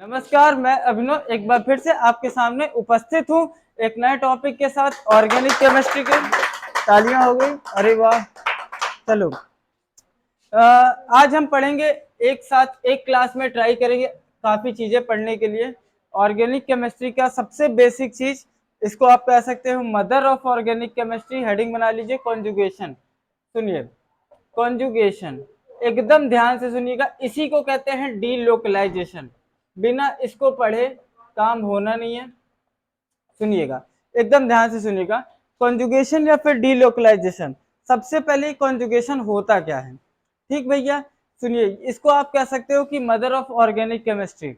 नमस्कार, मैं अभिनव एक बार फिर से आपके सामने उपस्थित हूँ एक नए टॉपिक के साथ, ऑर्गेनिक केमिस्ट्री के। तालियां हो गई, अरे वाह। चलो, आज हम पढ़ेंगे एक साथ, एक क्लास में ट्राई करेंगे काफ़ी चीज़ें पढ़ने के लिए। ऑर्गेनिक केमिस्ट्री का सबसे बेसिक चीज़, इसको आप कह सकते हो mother of organic chemistry. Heading बना लीजिए कॉन्जुगेशन। सुनिए, कॉन्जुगेशन एकदम ध्यान से सुनिएगा, इसी को कहते हैं डीलोकलाइजेशन। बिना इसको पढ़े काम होना नहीं है। सुनिएगा, एकदम ध्यान से सुनिएगा, कॉन्जुगेशन या फिर डीलोकलाइजेशन। सबसे पहले कॉन्जुगेशन होता क्या है, ठीक भैया? सुनिए, इसको आप कह सकते हो कि मदर ऑफ ऑर्गेनिक केमिस्ट्री।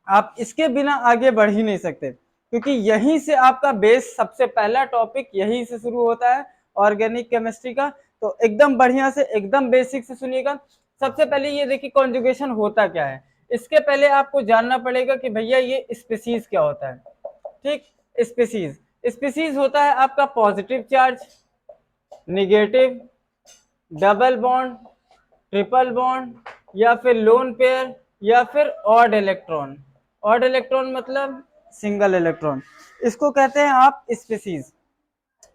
आप इसके बिना आगे बढ़ ही नहीं सकते, क्योंकि यहीं से आपका बेस, सबसे पहला टॉपिक यहीं से शुरू होता है ऑर्गेनिक केमिस्ट्री का। तो एकदम बढ़िया से, एकदम बेसिक से सुनिएगा। सबसे पहले ये देखिए कॉन्जुगेशन होता क्या है। इसके पहले आपको जानना पड़ेगा कि भैया ये स्पीसीज क्या होता है। ठीक, स्पीसीज, स्पीसीज होता है आपका positive charge, negative, double bond, triple bond, या फिर लोन पेयर, या फिर ऑड इलेक्ट्रॉन। ऑड इलेक्ट्रॉन मतलब सिंगल इलेक्ट्रॉन। इसको कहते हैं आप स्पीसीज।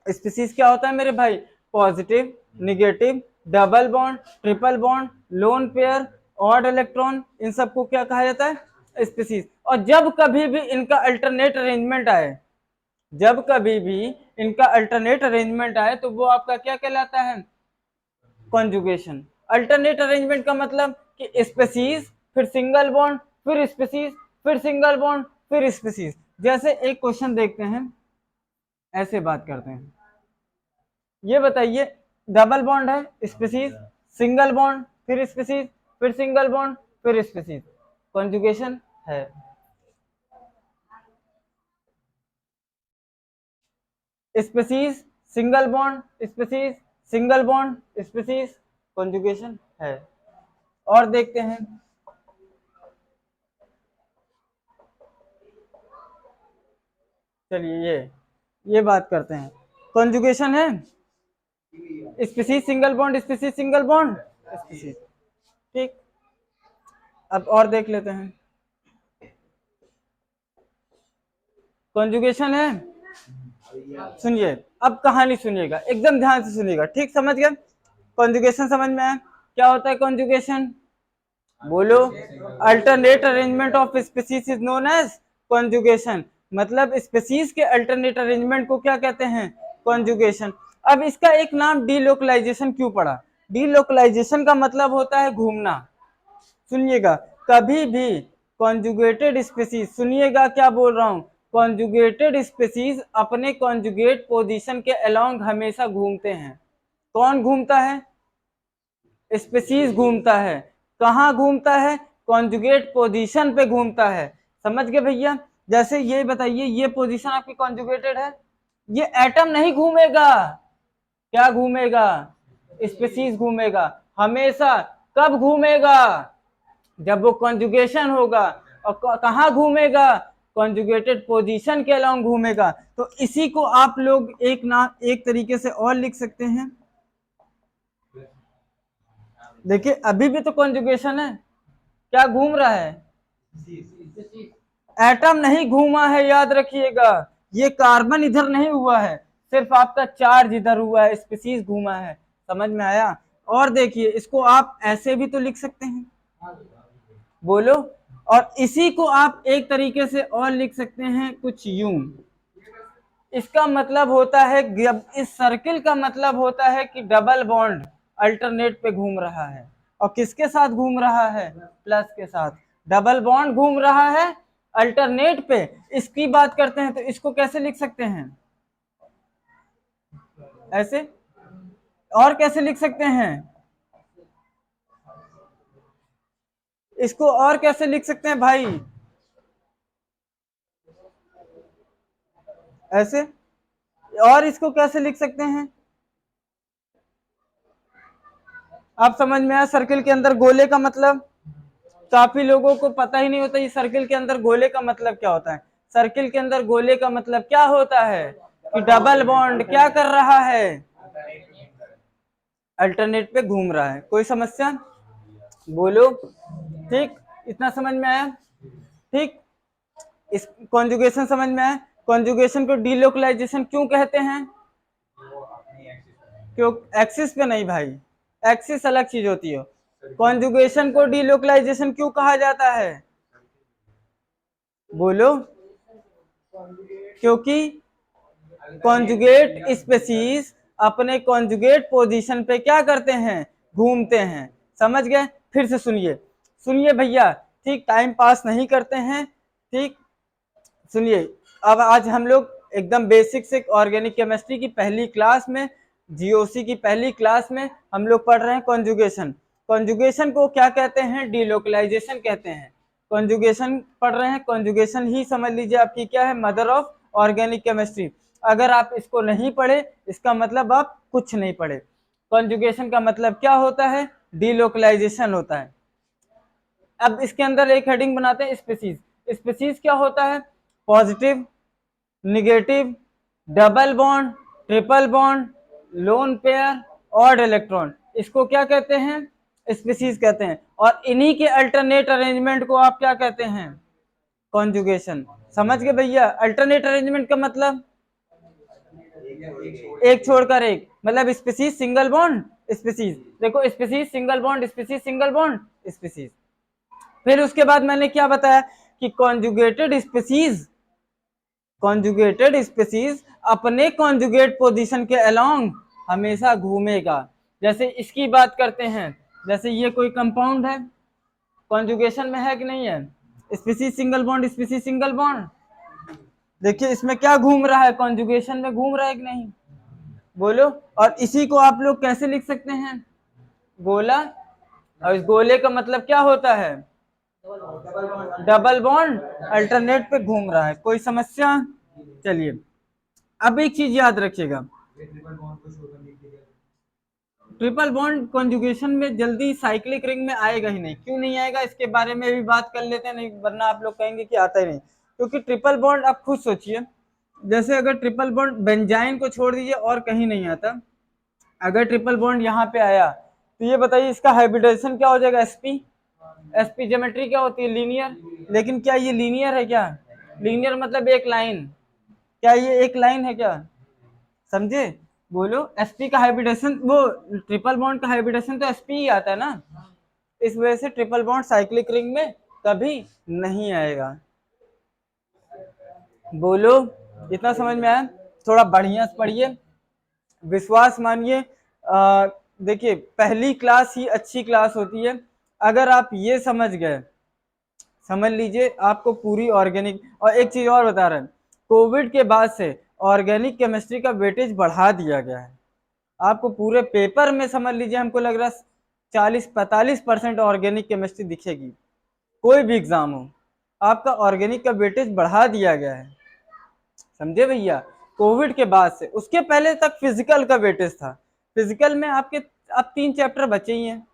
स्पीसीज क्या होता है मेरे भाई? Positive, negative, double bond, triple bond, lone pair, odd electron, इन सबको क्या कहा जाता है? स्पीसीज। और जब कभी भी इनका अल्टरनेट अरेंजमेंट आए, जब कभी भी इनका अल्टरनेट अरेंजमेंट आए, तो वो आपका क्या कहलाता है? कॉन्जुगेशन। अल्टरनेट अरेंजमेंट का मतलब कि स्पीसीज, फिर सिंगल बॉन्ड, फिर स्पीसीज, फिर सिंगल बॉन्ड, फिर स्पीसीज। जैसे एक क्वेश्चन देखते हैं, ऐसे बात करते हैं। ये बताइए, डबल बॉन्ड है, स्पीसीज, सिंगल बॉन्ड, फिर स्पीसीज, फिर सिंगल बॉन्ड, फिर स्पीसीज, कॉन्जुगेशन है। Species, single bond, species, single bond, species, conjugation है। और देखते हैं, चलिए ये बात करते हैं। कॉन्जुगेशन है, species single bond, species single bond, species. ठीक, अब और देख लेते हैं। कॉन्जुगेशन है, सुनिए, अब कहानी सुनिएगा, एकदम ध्यान से सुनिएगा। ठीक, समझ गए? कॉन्जुगेशन समझ में आया? क्या होता है कॉन्जुगेशन? बोलो। Alternate arrangement of species is known as conjugation. मतलब स्पीसीज के अल्टरनेट अरेंजमेंट को क्या कहते हैं? कॉन्जुगेशन। अब इसका एक नाम डीलोकलाइजेशन क्यों पड़ा? डीलोकलाइजेशन का मतलब होता है घूमना। सुनिएगा, कभी भी कॉन्जुगेटेड स्पीसीज, सुनिएगा क्या बोल रहा हूं, कॉन्जुगेटेड स्पीसीज अपने कॉन्जुगेट पोजीशन के अलोंग हमेशा घूमते हैं। कौन घूमता है? स्पीसीज घूमता है। कहाँ घूमता है? कॉन्जुगेट पोजीशन पे घूमता है। समझ गए भैया? जैसे ये बताइए, ये पोजीशन आपकी कॉन्जुगेटेड है, ये एटम नहीं घूमेगा। क्या घूमेगा? स्पीसीज घूमेगा हमेशा। कब घूमेगा? जब वो कॉन्जुगेशन होगा। और कहाँ घूमेगा? कॉन्जुगेटेड पोजीशन के अलोंग घूमेगा। तो इसी को आप लोग एक तरीके से और लिख सकते हैं। देखिए, अभी भी तो कॉन्जुगेशन है, क्या घूम रहा है? एटम नहीं घूमा है, याद रखिएगा। ये कार्बन इधर नहीं हुआ है, सिर्फ आपका चार्ज इधर हुआ है, स्पीसीज घूमा है। समझ में आया? और देखिए, इसको आप ऐसे भी तो लिख सकते हैं, बोलो। और इसी को आप एक तरीके से और लिख सकते हैं कुछ यूं। इसका मतलब होता है, इस सर्किल का मतलब होता है कि डबल बॉन्ड अल्टरनेट पे घूम रहा है। और किसके साथ घूम रहा है? प्लस के साथ। डबल बॉन्ड घूम रहा है अल्टरनेट पे। इसकी बात करते हैं तो इसको कैसे लिख सकते हैं? ऐसे। और कैसे लिख सकते हैं इसको? और कैसे लिख सकते हैं भाई? ऐसे। और इसको कैसे लिख सकते हैं? आप समझ में आया? सर्किल के अंदर गोले का मतलब काफी लोगों को पता ही नहीं होता, ये सर्किल के अंदर गोले का मतलब क्या होता है। सर्किल के अंदर गोले का मतलब क्या होता है कि डबल बॉन्ड क्या कर रहा है? अल्टरनेट पे घूम रहा है। कोई समस्या? बोलो। ठीक, इतना समझ में आया? ठीक, इस कॉन्जुगेशन समझ में आया? कॉन्जुगेशन को डीलोकलाइजेशन क्यों कहते हैं? क्यों एक्सिस पे नहीं भाई, एक्सिस अलग चीज होती है। कॉन्जुगेशन को डीलोकलाइजेशन क्यों कहा जाता है? बोलो। क्योंकि कॉन्जुगेट स्पीसीज अपने कॉन्जुगेट पोजीशन पे क्या करते हैं? घूमते हैं। समझ गए? फिर से सुनिए, सुनिए भैया, ठीक, टाइम पास नहीं करते हैं, ठीक, सुनिए। अब आज हम लोग एकदम बेसिक से ऑर्गेनिक केमिस्ट्री की पहली क्लास में, जीओसी की पहली क्लास में हम लोग पढ़ रहे हैं कॉन्जुगेशन। कॉन्जुगेशन को क्या कहते हैं? डीलोकलाइजेशन कहते हैं। कॉन्जुगेशन पढ़ रहे हैं, कॉन्जुगेशन ही समझ लीजिए आपकी क्या है? Mother of organic chemistry. अगर आप इसको नहीं पढ़े इसका मतलब आप कुछ नहीं पढ़े। कॉन्जुगेशन का मतलब क्या होता है? डीलोकलाइजेशन होता है। अब इसके अंदर एक हेडिंग बनाते हैं, स्पीसीज। स्पीसीज क्या होता है? Positive, negative, double bond, triple bond, lone pair, odd electron, इसको क्या कहते हैं? स्पीसीज कहते हैं। और इन्हीं के अल्टरनेट अरेंजमेंट को आप क्या कहते हैं? कॉन्जुगेशन। समझ गए भैया? अल्टरनेट अरेंजमेंट का मतलब एक छोड़कर एक, मतलब स्पीसीज सिंगल बॉन्ड स्पीसीज। देखो, species single bond species single bond species. फिर उसके बाद मैंने क्या बताया कि कॉन्जुगेटेड स्पीसीज अपने कॉन्जुगेट पोजीशन के अलोंग हमेशा घूमेगा। जैसे इसकी बात करते हैं, जैसे ये कोई कंपाउंड है, कॉन्जुगेशन में है कि नहीं है? Species single bond species single bond. देखिए इसमें क्या घूम रहा है? कॉन्जुगेशन में घूम रहा है कि नहीं? बोलो। और इसी को आप लोग कैसे लिख सकते हैं? गोला। और इस गोले का मतलब क्या होता है? डबल बॉन्ड अल्टरनेट पे घूम रहा है। कोई समस्या? चलिए, अब एक चीज याद रखिएगा, ट्रिपल बॉन्ड कॉन्जुगेशन में जल्दी साइक्लिक रिंग में आएगा ही नहीं। क्यों नहीं आएगा इसके बारे में भी बात कर लेते हैं, नहीं वरना आप लोग कहेंगे कि आता ही नहीं। क्योंकि ट्रिपल बॉन्ड आप खुद सोचिए, जैसे अगर ट्रिपल बॉन्ड बेंजाइन को छोड़ दीजिए और कहीं नहीं आता, अगर ट्रिपल बॉन्ड यहाँ पे आया तो ये बताइए इसका हाइब्रिडाइजेशन क्या हो जाएगा? sp। sp ज्योमेट्री क्या होती है? लीनियर। लेकिन क्या ये लीनियर है? क्या लीनियर मतलब एक लाइन? क्या ये एक लाइन है क्या? समझे? बोलो। sp का हाइब्रिडेशन, वो ट्रिपल बॉन्ड का हाइब्रिडेशन तो sp ही आता है ना। इस वजह से ट्रिपल बॉन्ड साइक्लिक रिंग में कभी नहीं आएगा। बोलो, इतना समझ में आया? थोड़ा बढ़िया से पढ़िए, विश्वास मानिए। देखिए पहली क्लास ही अच्छी क्लास होती है। अगर आप ये समझ गए, समझ लीजिए आपको पूरी ऑर्गेनिक। और एक चीज और बता रहे हैं, कोविड के बाद से ऑर्गेनिक केमिस्ट्री का वेटेज बढ़ा दिया गया है। आपको पूरे पेपर में समझ लीजिए, हमको लग रहा है 40-45% ऑर्गेनिक केमिस्ट्री दिखेगी। कोई भी एग्जाम हो, आपका ऑर्गेनिक का वेटेज बढ़ा दिया गया है। समझे भैया? कोविड के बाद से, उसके पहले तक फिजिकल का वेटेज था। फिजिकल में आपके अब 3 चैप्टर बचे ही हैं,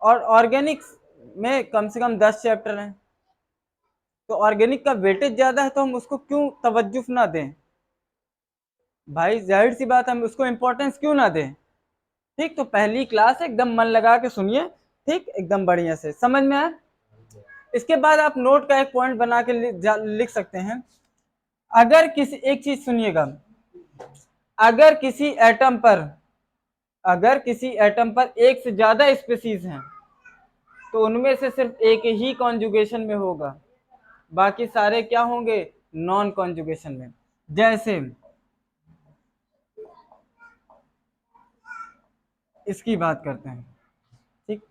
और ऑर्गेनिक्स में कम से कम 10 चैप्टर हैं। तो ऑर्गेनिक का वेटेज ज्यादा है तो हम उसको क्यों तवज्जुह ना दें भाई? जाहिर सी बात, हम उसको इंपॉर्टेंस क्यों ना दें? ठीक, तो पहली क्लास एकदम मन लगा के सुनिए, ठीक, एकदम बढ़िया से समझ में आया। इसके बाद आप नोट का एक पॉइंट बना के लिख सकते हैं। अगर किसी, एक चीज सुनिएगा, अगर किसी एटम पर एक से ज्यादा स्पीसीज हैं तो उनमें से सिर्फ एक ही कॉन्जुगेशन में होगा, बाकी सारे क्या होंगे? नॉन कॉन्जुगेशन में। जैसे इसकी बात करते हैं, ठीक,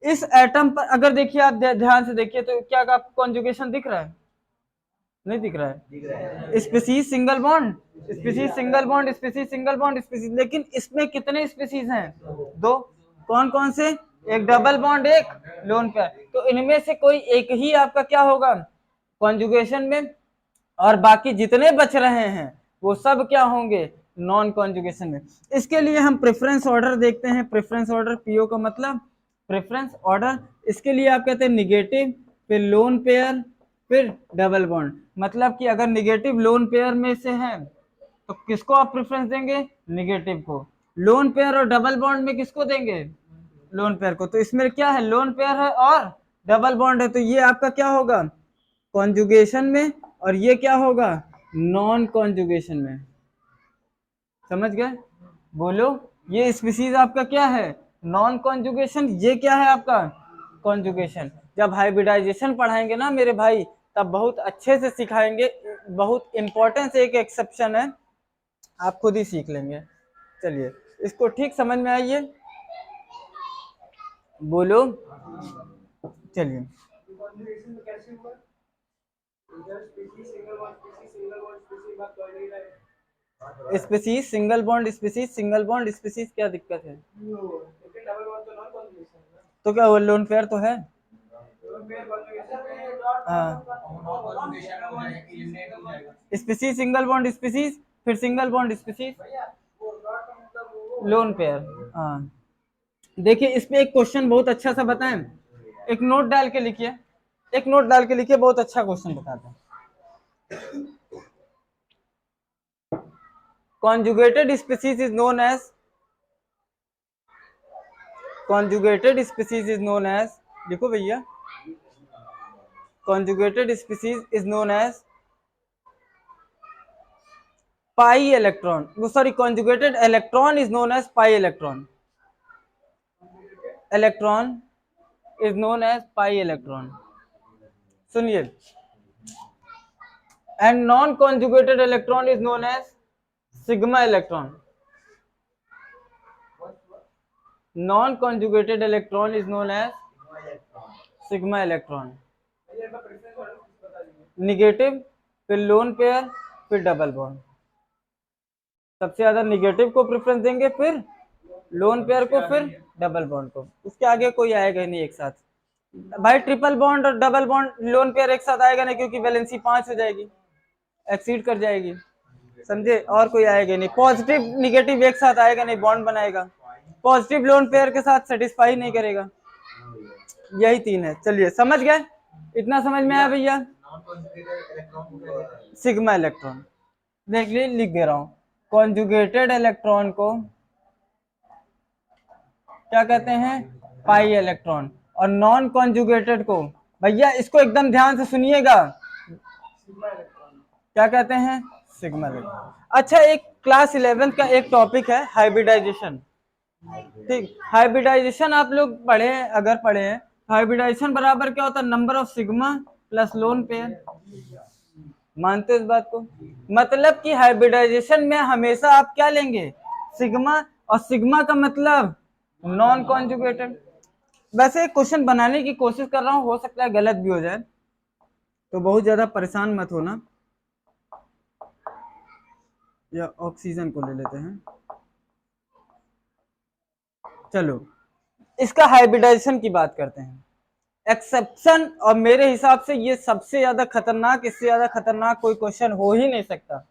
इस एटम पर अगर देखिए, आप ध्यान से देखिए तो क्या आपको कॉन्जुगेशन दिख रहा है? नहीं दिख रहा है। Species single bond species single bond species single bond species, लेकिन इसमें कितने स्पीसीज हैं? 2। कौन कौन से? एक डबल बॉन्ड, एक लोन पेयर। तो इनमें से कोई एक ही आपका क्या होगा? कॉन्जुगेशन में। और बाकी जितने बच रहे हैं वो सब क्या होंगे? नॉन कॉन्जुगेशन में। इसके लिए हम प्रेफरेंस ऑर्डर देखते हैं। प्रेफरेंस ऑर्डर, पीओ का मतलब प्रेफरेंस ऑर्डर। इसके लिए आप कहते हैं निगेटिव, फिर लोन पेयर, फिर डबल बॉन्ड। मतलब कि अगर निगेटिव लोन पेयर में से है तो किसको आप प्रेफरेंस देंगे? निगेटिव को। लोन पेयर और डबल बॉन्ड में किसको देंगे? लोन पेयर को। तो इसमें क्या है? लोन पेयर है और डबल बॉन्ड है तो ये आपका क्या होगा, कॉन्जुगेशन में, और ये क्या होगा, नॉन कॉन्जुगेशन में। समझ गए? बोलो, ये स्पीसीज आपका क्या है, नॉन कॉन्जुगेशन, ये क्या है आपका कॉन्जुगेशन। जब हाइब्रिडाइजेशन पढ़ाएंगे ना मेरे भाई, तब बहुत अच्छे से सिखाएंगे, बहुत इंपॉर्टेंट एक एक्सेप्शन है, आप खुद ही सीख लेंगे। चलिए, इसको ठीक समझ में आइए, बोलो। चलिए, species single bond species single bond species, क्या दिक्कत है? तो क्या वो लोन पेयर तो है? हाँ, स्पीसीज सिंगल बॉन्ड स्पीसीज, फिर single bond species, lone pair. हाँ, देखिए इस पे एक क्वेश्चन बहुत अच्छा सा बताएं, एक नोट डाल के लिखिए, एक नोट डाल के लिखिए, बहुत अच्छा क्वेश्चन बताते हैं। conjugated species is known as, conjugated species is known as, देखो भैया, conjugated species is known as pi electron, sorry, conjugated electron is known as pi electron, electron is known as pi electron, सुनिए, and non conjugated electron is known as sigma electron, non conjugated electron is known as sigma electron, negative, फिर lone pair, फिर double bond, सबसे ज्यादा negative को preference देंगे, फिर lone pair को, फिर डबल बॉन्ड को, उसके आगे कोई आएगा ही नहीं एक साथ। भाई ट्रिपल बॉन्ड और डबल बॉन्ड लोन पेयर एक साथ आएगा नहीं, क्योंकि वैलेंसी 5 हो जाएगी, एक्सीड कर जाएगी, समझे, और कोई आएगा नहीं। पॉजिटिव निगेटिव एक साथ आएगा नहीं, बॉन्ड बनाएगा, पॉजिटिव लोन पेयर के साथ सेटिस्फाई नहीं करेगा, यही 3 है। चलिए समझ गए, इतना समझ में आया भैया? सिग्मा इलेक्ट्रॉन, देख लीजिए, लिख दे रहा हूं, कॉन्जुगेटेड इलेक्ट्रॉन को क्या कहते हैं, पाई इलेक्ट्रॉन, और नॉन कॉन्जुगेटेड को, भैया इसको एकदम ध्यान से सुनिएगा, क्या कहते हैं, सिग्मा इलेक्ट्रॉन। अच्छा, एक क्लास 11 का एक टॉपिक है हाइब्रिडाइजेशन, ठीक, हाइब्रिडाइजेशन आप लोग पढ़े हैं, अगर पढ़े हैं, हाइब्रिडाइजेशन बराबर क्या होता है, number of sigma plus lone pair, मानते हो इस बात को? मतलब कि हाइब्रिडाइजेशन में हमेशा आप क्या लेंगे, सिग्मा, और सिग्मा का मतलब नॉन कॉन्जुगेटेड। वैसे क्वेश्चन बनाने की कोशिश कर रहा हूं, हो सकता है गलत भी हो जाए, तो बहुत ज्यादा परेशान मत होना। या ऑक्सीजन को ले लेते हैं, चलो इसका हाइब्रिडाइजेशन की बात करते हैं, एक्सेप्शन, और मेरे हिसाब से ये सबसे ज्यादा खतरनाक, इससे ज्यादा खतरनाक कोई क्वेश्चन हो ही नहीं सकता,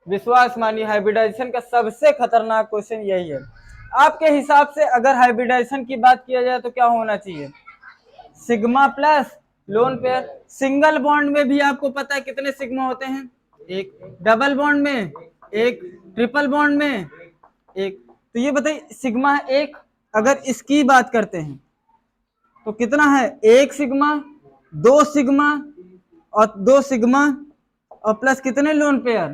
विश्वास मानिए, हाइब्रिडाइजेशन का सबसे खतरनाक क्वेश्चन यही है। आपके हिसाब से अगर हाइब्रिडाइजेशन की बात किया जाए तो क्या होना चाहिए, sigma plus lone pair, single bond में भी आपको पता है कितने सिग्मा होते हैं, एक, डबल बॉन्ड में एक, ट्रिपल बॉन्ड में एक, तो ये बताइए सिग्मा एक, अगर इसकी बात करते हैं तो कितना है, एक सिग्मा, दो सिग्मा, और दो सिग्मा, और प्लस कितने लोन पेयर,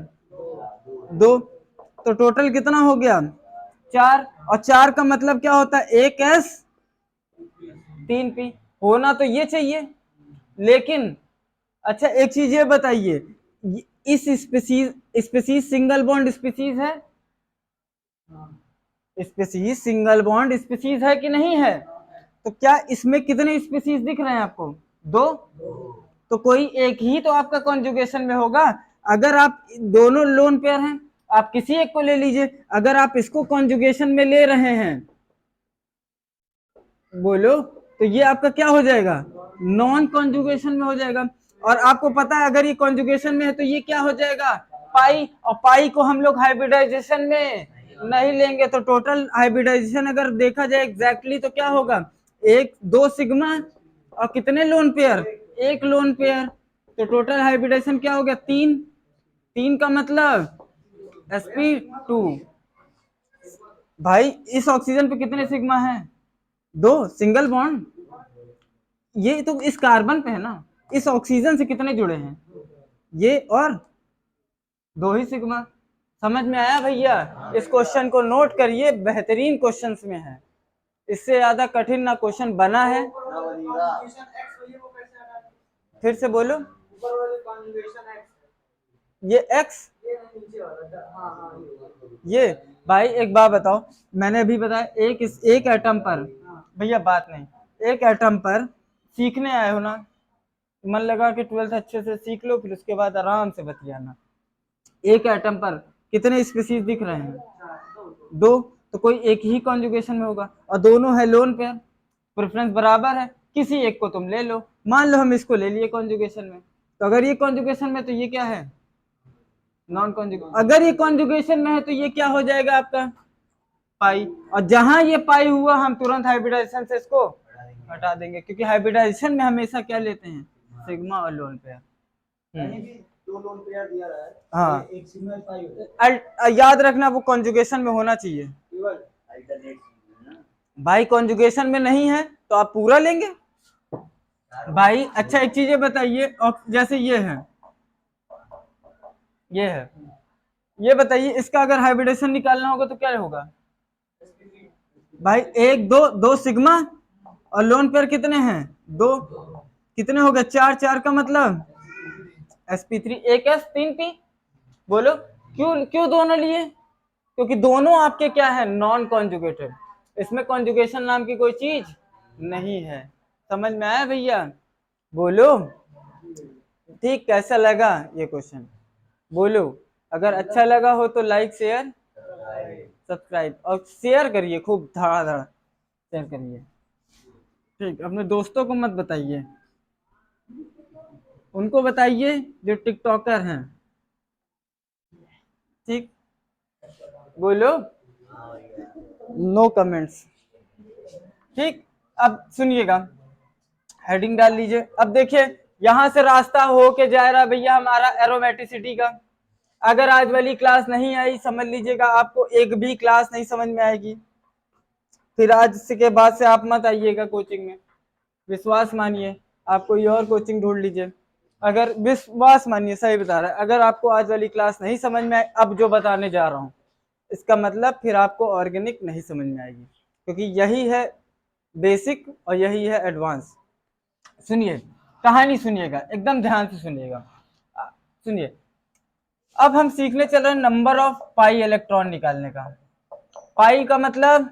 दो, तो टोटल कितना हो गया, 4, और 4 का मतलब क्या होता है, एक एस 3 पी, होना तो ये चाहिए, लेकिन अच्छा एक चीज ये बताइए, इस स्पीसीज सिंगल बॉन्ड स्पीसीज है, स्पीसीज सिंगल बॉन्ड स्पीसीज है कि नहीं है, तो क्या इसमें कितने स्पीसीज दिख रहे हैं आपको, 2, तो कोई एक ही तो आपका कॉन्जुगेशन में होगा। अगर आप दोनों लोन पेयर हैं, आप किसी एक को ले लीजिए, अगर आप इसको कॉन्जुगेशन में ले रहे हैं, बोलो, तो ये आपका क्या हो जाएगा, नॉन कॉन्जुगेशन में हो जाएगा। और आपको पता है अगर ये कॉन्जुगेशन में है तो ये क्या हो जाएगा, पाई, और पाई को हम लोग हाइब्रिडाइजेशन में नहीं लेंगे, तो टोटल हाइब्रिडाइजेशन अगर देखा जाए एग्जैक्टली तो क्या होगा, एक, 2 सिग्मा, और कितने लोन पेयर, एक लोन पेयर, तो टोटल हाइब्रिडाइजेशन क्या हो गया, 3, 3 का मतलब sp2। भाई इस ऑक्सीजन पे कितने सिग्मा है, 2, सिंगल बॉन्ड, ये तो इस कार्बन पे है ना, इस ऑक्सीजन से कितने जुड़े हैं, ये और 2 ही सिग्मा। समझ में आया भैया? इस क्वेश्चन को नोट करिए, बेहतरीन क्वेश्चंस में है, इससे ज्यादा कठिन ना क्वेश्चन बना है। फिर से बोलो, ये x, ये भाई एक बात बताओ, मैंने अभी बताया एक एटम पर, भैया बात नहीं, एक एटम पर सीखने आए हो ना, मन लगा कि 12th अच्छे से सीख लो, फिर उसके बाद आराम से बतियाना। एक एटम पर कितने स्पीशीज दिख रहे हैं, 2, तो कोई एक ही कॉन्जुगेशन में होगा, और दोनों है लोन पेयर, प्रेफरेंस बराबर है, किसी एक को तुम ले लो। मान लो हम इसको ले लिए कॉन्जुगेशन में, तो अगर ये कॉन्जुगेशन में तो ये क्या है, नॉन कॉन्जुगेशन। अगर ये कॉन्जुगेशन में है तो ये क्या हो जाएगा आपका, पाई, और जहां ये पाई हुआ हम तुरंत हाइब्रिडाइजेशन से इसको हटा देंगे, क्योंकि हाइब्रिडाइजेशन में हमेशा क्या लेते हैं, सिग्मा और लोन पेयर। दो लोन पेयर दिया रहा है, हाँ, एक सिग्मा पाई होता है। याद रखना वो कॉन्जुगेशन में होना चाहिए भाई, कॉन्जुगेशन में नहीं है तो आप पूरा लेंगे भाई। अच्छा एक चीज बताइए, जैसे ये है, ये बताइए, इसका अगर हाइब्रिडेशन निकालना होगा तो क्या होगा भाई, 1 2 2 सिग्मा, और लोन पेयर कितने हैं, 2, कितने हो गए, 4 4 का मतलब sp3, एक s 3 p। बोलो क्यों क्यों दोनों लिए, क्योंकि दोनों आपके क्या है, नॉन कॉन्जुगेटेड, इसमें कॉन्जुगेशन नाम की कोई चीज नहीं है। समझ में आया भैया? बोलो ठीक, कैसा लगा ये क्वेश्चन, बोलो। अगर अच्छा लगा हो तो लाइक शेयर सब्सक्राइब, और शेयर करिए खूब धड़ाधड़ शेयर करिए, ठीक। अपने दोस्तों को मत बताइए, उनको बताइए जो टिकटॉकर हैं, ठीक। बोलो नो कमेंट्स, ठीक। अब सुनिएगा, हेडिंग डाल लीजिए। अब देखिए यहां से रास्ता होके जा रहा भैया हमारा एरोमेटिसिटी का। अगर आज वाली क्लास नहीं आई, समझ लीजिएगा आपको एक भी क्लास नहीं समझ में आएगी, फिर आज के बाद से आप मत आइएगा कोचिंग में, विश्वास मानिए, आप कोई और कोचिंग ढूंढ लीजिए। अगर विश्वास मानिए, सही बता रहा है, अगर आपको आज वाली क्लास नहीं समझ में आए, अब जो बताने जा रहा हूँ, इसका मतलब फिर आपको ऑर्गेनिक नहीं समझ में आएगी, क्योंकि यही है बेसिक और यही है एडवांस। सुनिए, कहानी सुनिएगा, एकदम ध्यान से सुनिएगा, सुनिए। अब हम सीखने चल रहे हैं नंबर ऑफ पाई इलेक्ट्रॉन निकालने का। पाई का मतलब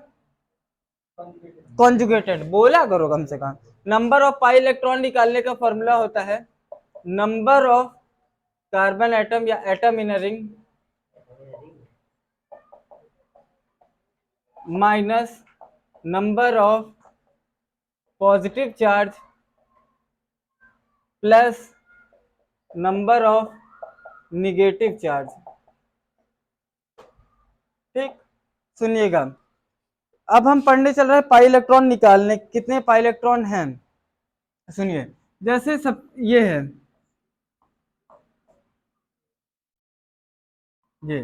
कॉन्जुगेटेड, बोला करो कम से कम। नंबर ऑफ पाई इलेक्ट्रॉन निकालने का फॉर्मूला होता है नंबर ऑफ कार्बन एटम या atom in a ring minus number of positive charge plus number of negative charge, ठीक। सुनिएगा, अब हम पढ़ने चल रहे हैं पाई इलेक्ट्रॉन निकालने, कितने पाई इलेक्ट्रॉन हैं। सुनिए, जैसे सब ये है, ये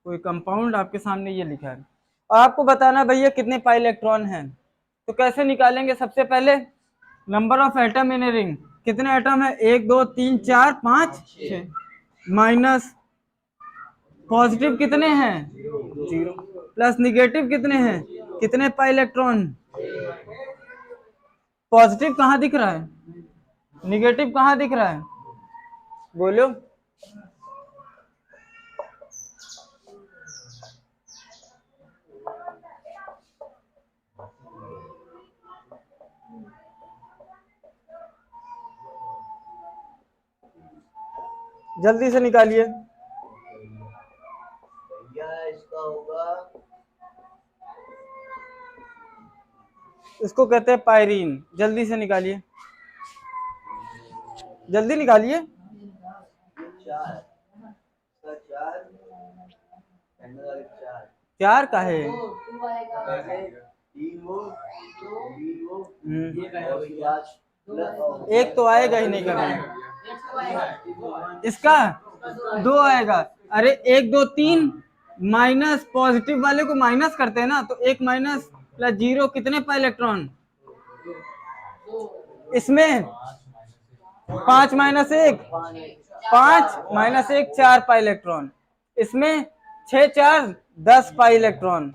कोई कंपाउंड आपके सामने ये लिखा है, आपको बताना भैया कितने पाई इलेक्ट्रॉन हैं। तो कैसे निकालेंगे, सबसे पहले number of atom in a ring, कितने एटम है, 1 2 3 4 5 6, माइनस पॉजिटिव कितने हैं 0, प्लस निगेटिव कितने हैं, कितने पाई इलेक्ट्रॉन। पॉजिटिव कहाँ दिख रहा है, निगेटिव कहाँ दिख रहा है, बोलो। जल्दी से निकालिए, इसका होगा, इसको कहते हैं पायरीन। जल्दी से निकालिए, जल्दी निकालिए। 4 का है, एक तो आएगा ही नहीं कभी, इसका 2 आएगा। अरे 1 2 3 माइनस, पॉजिटिव वाले को माइनस करते हैं ना, तो 1 माइनस प्लस 0 कितने पाई इलेक्ट्रॉन, इसमें 5 - 1, 5 - 1 4 पाई इलेक्ट्रॉन। इसमें 6 4 10 पाई इलेक्ट्रॉन।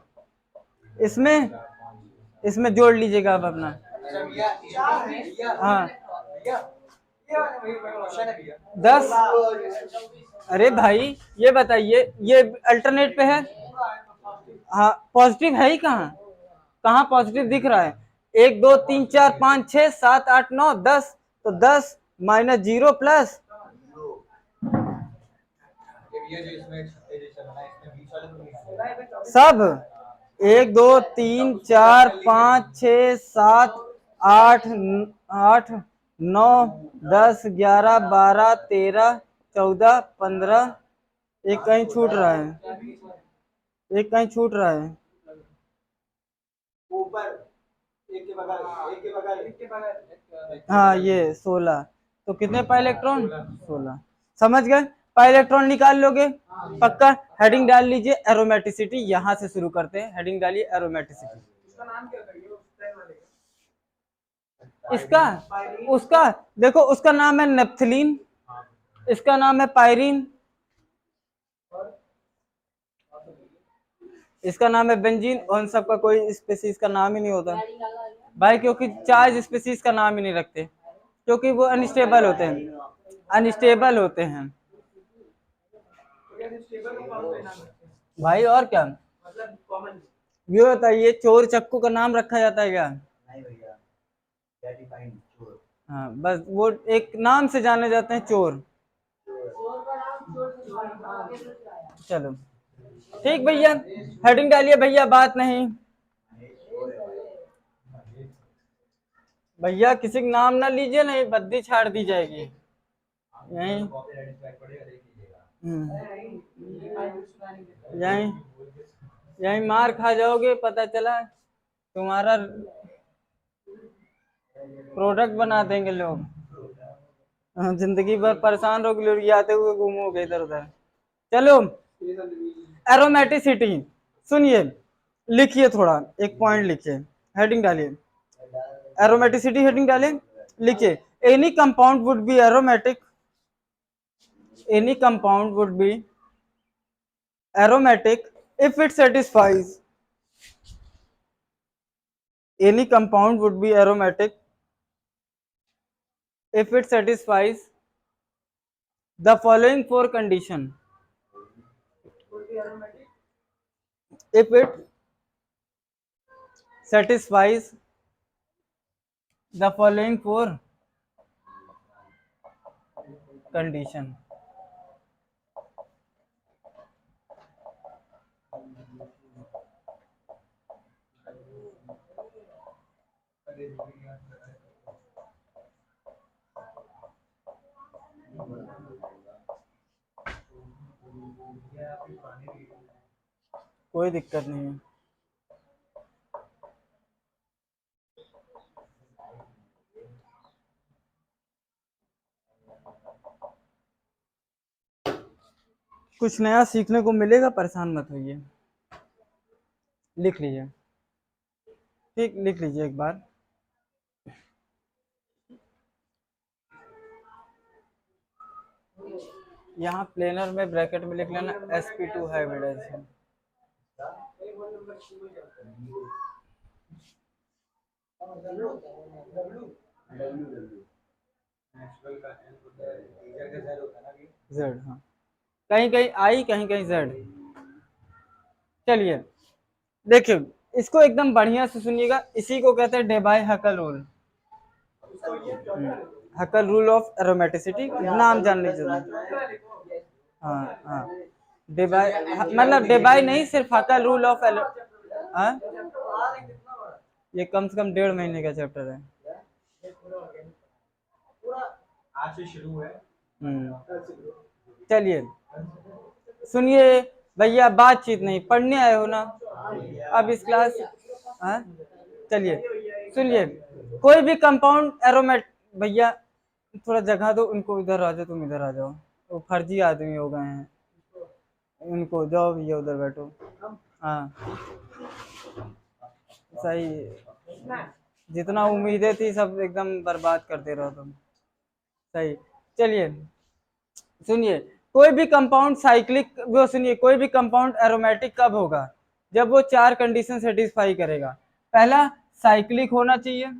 इसमें जोड़ लीजिएगा आप अपना। हाँ 10। अरे भाई ये बताइए, ये अल्टरनेट पे है। हाँ पॉजिटिव है ही कहाँ, कहाँ पॉजिटिव दिख रहा है? 1 2 3 4 5 6 7 8 9 10, तो 10 - 0 प्लस सब 1 2 3 4 5 6 7 8 8 9 10 11 12 13 14 15। एक कहीं छूट रहा है, एक कहीं छूट रहा है। ऊपर एक के बगल, एक के बगल, एक के बगल। हाँ ये 16। तो कितने पाई इलेक्ट्रॉन? 16। समझ गए? पाई इलेक्ट्रॉन निकाल लोगे पक्का। हेडिंग डाल लीजिए एरोमेटिसिटी। यहां से शुरू करते हैं, हेडिंग डालिए एरोमेटिसिटी। इसका नाम क्या करिए? इसका उसका देखो, उसका नाम है नेप्थलीन, इसका नाम है पायरीन, इसका नाम है बेंजीन। और इन सबका कोई स्पीसीज का नाम ही नहीं होता भाई, क्योंकि चार्ज स्पीसीज का नाम ही नहीं रखते, क्योंकि वो अनस्टेबल होते हैं, अनस्टेबल होते हैं भाई। और क्या मतलब कॉमन। ये बताइए, चोर चक्कू का नाम रखा जाता है क्या? नहीं भैया, डिफाइंड चोर। हाँ बस वो एक नाम से जाने जाते हैं, चोर। चलो ठीक भैया, हेडिंग डालिए भैया, बात नहीं भैया, किसी का नाम ना लीजिए, नहीं बद्दी छाड़ दी जाएगी यहीं। यहीं यहीं मार खा जाओगे, पता चला तुम्हारा प्रोडक्ट बना देंगे लोग। हाँ, जिंदगी भर परेशान रहोगे, लोग आते हुए घूमोगे इधर उधर। चलो एरोमेटिसिटी सुनिए, लिखिए थोड़ा, एक पॉइंट लिखिए, हेडिंग डालिए एरोमेटिसिटी, हेडिंग डालिए, लिखिए any compound would be aromatic, any compound would be aromatic if it satisfies, any compound would be aromatic if it satisfies the following four condition, if it satisfies the following four condition। कोई दिक्कत नहीं है। कुछ नया सीखने को मिलेगा, परेशान मत होइए। लिख लीजिए, ठीक, लिख लीजिए एक बार। यहाँ प्लेनर में ब्रैकेट में लिख लेना sp2 हाइब्रिडाइजेशन। जेड, हाँ कहीं कहीं आई, कहीं कहीं जेड। चलिए देखिए, इसको एकदम बढ़िया से सुनिएगा, इसी को कहते हैं Debye Huckel rule. Huckel rule of aromaticity, नाम जान लीजिए। हाँ हाँ, डेबाय मतलब डेबाय नहीं, सिर्फ हकल रूल ऑफ हाँ, ये कम से कम 1.5 महीने का चैप्टर है। आज से शुरू है। चलिए सुनिए भैया, बातचीत नहीं, पढ़ने आए हो ना अब इस क्लास। हाँ चलिए सुनिए, कोई भी कंपाउंड एरोमेट, भैया थोड़ा जगह दो उनको, इधर आ जाओ, तुम इधर आ जाओ, वो फर्जी आदमी हो गए हैं, उनको जाओ भैया उधर बैठो। हाँ सही, जितना उम्मीदें थी सब एकदम बर्बाद करते रहो तुम। सही। चलिए सुनिए, कोई भी कंपाउंड साइक्लिक, वो सुनिए, कोई भी कंपाउंड एरोमेटिक कब होगा? जब वो 4 कंडीशन सेटिस्फाई करेगा। पहला साइक्लिक होना चाहिए,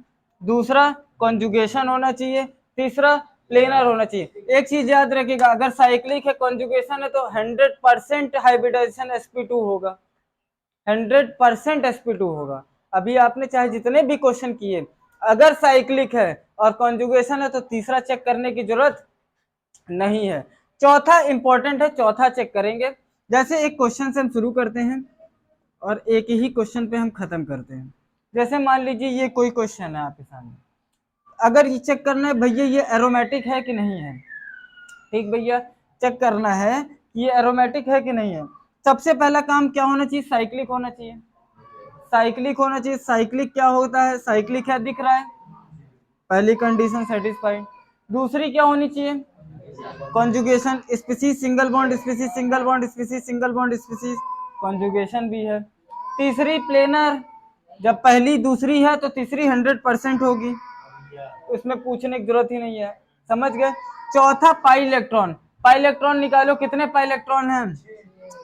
दूसरा कॉन्जुगेशन होना चाहिए, तीसरा प्लेनर होना चाहिए। एक चीज याद रखिएगा, अगर साइक्लिक है, कॉन्जुगेशन है, तो 100% हाइब्रिडाइजेशन sp2 होगा, 100% sp2 होगा। अभी आपने चाहे जितने भी क्वेश्चन किए, अगर साइक्लिक है और कॉन्जुगेशन है तो तीसरा चेक करने की जरूरत नहीं है। चौथा इंपॉर्टेंट है, चौथा चेक करेंगे। जैसे एक क्वेश्चन से हम शुरू करते हैं और एक ही क्वेश्चन पे हम खत्म करते हैं। जैसे मान लीजिए ये कोई क्वेश्चन है आपके सामने, अगर ये चेक करना है भैया ये एरोमेटिक है कि नहीं है, ठीक भैया, चेक करना है कि ये एरोमेटिक है कि नहीं है। सबसे पहला काम क्या होना चाहिए? साइक्लिक होना चाहिए, साइक्लिक होना चाहिए। साइक्लिक क्या होता है? साइक्लिक है, दिख रहा है, पहली कंडीशन सेटिस्फाइड। दूसरी क्या होनी चाहिए? Conjugation, species single bond species single bond species single bond species, conjugation भी है। तीसरी प्लेनर, जब पहली दूसरी है तो तीसरी 100% होगी, उसमें पूछने की जरूरत ही नहीं है, समझ गए। चौथा पाई इलेक्ट्रॉन, पाई इलेक्ट्रॉन निकालो, कितने पाई इलेक्ट्रॉन हैं?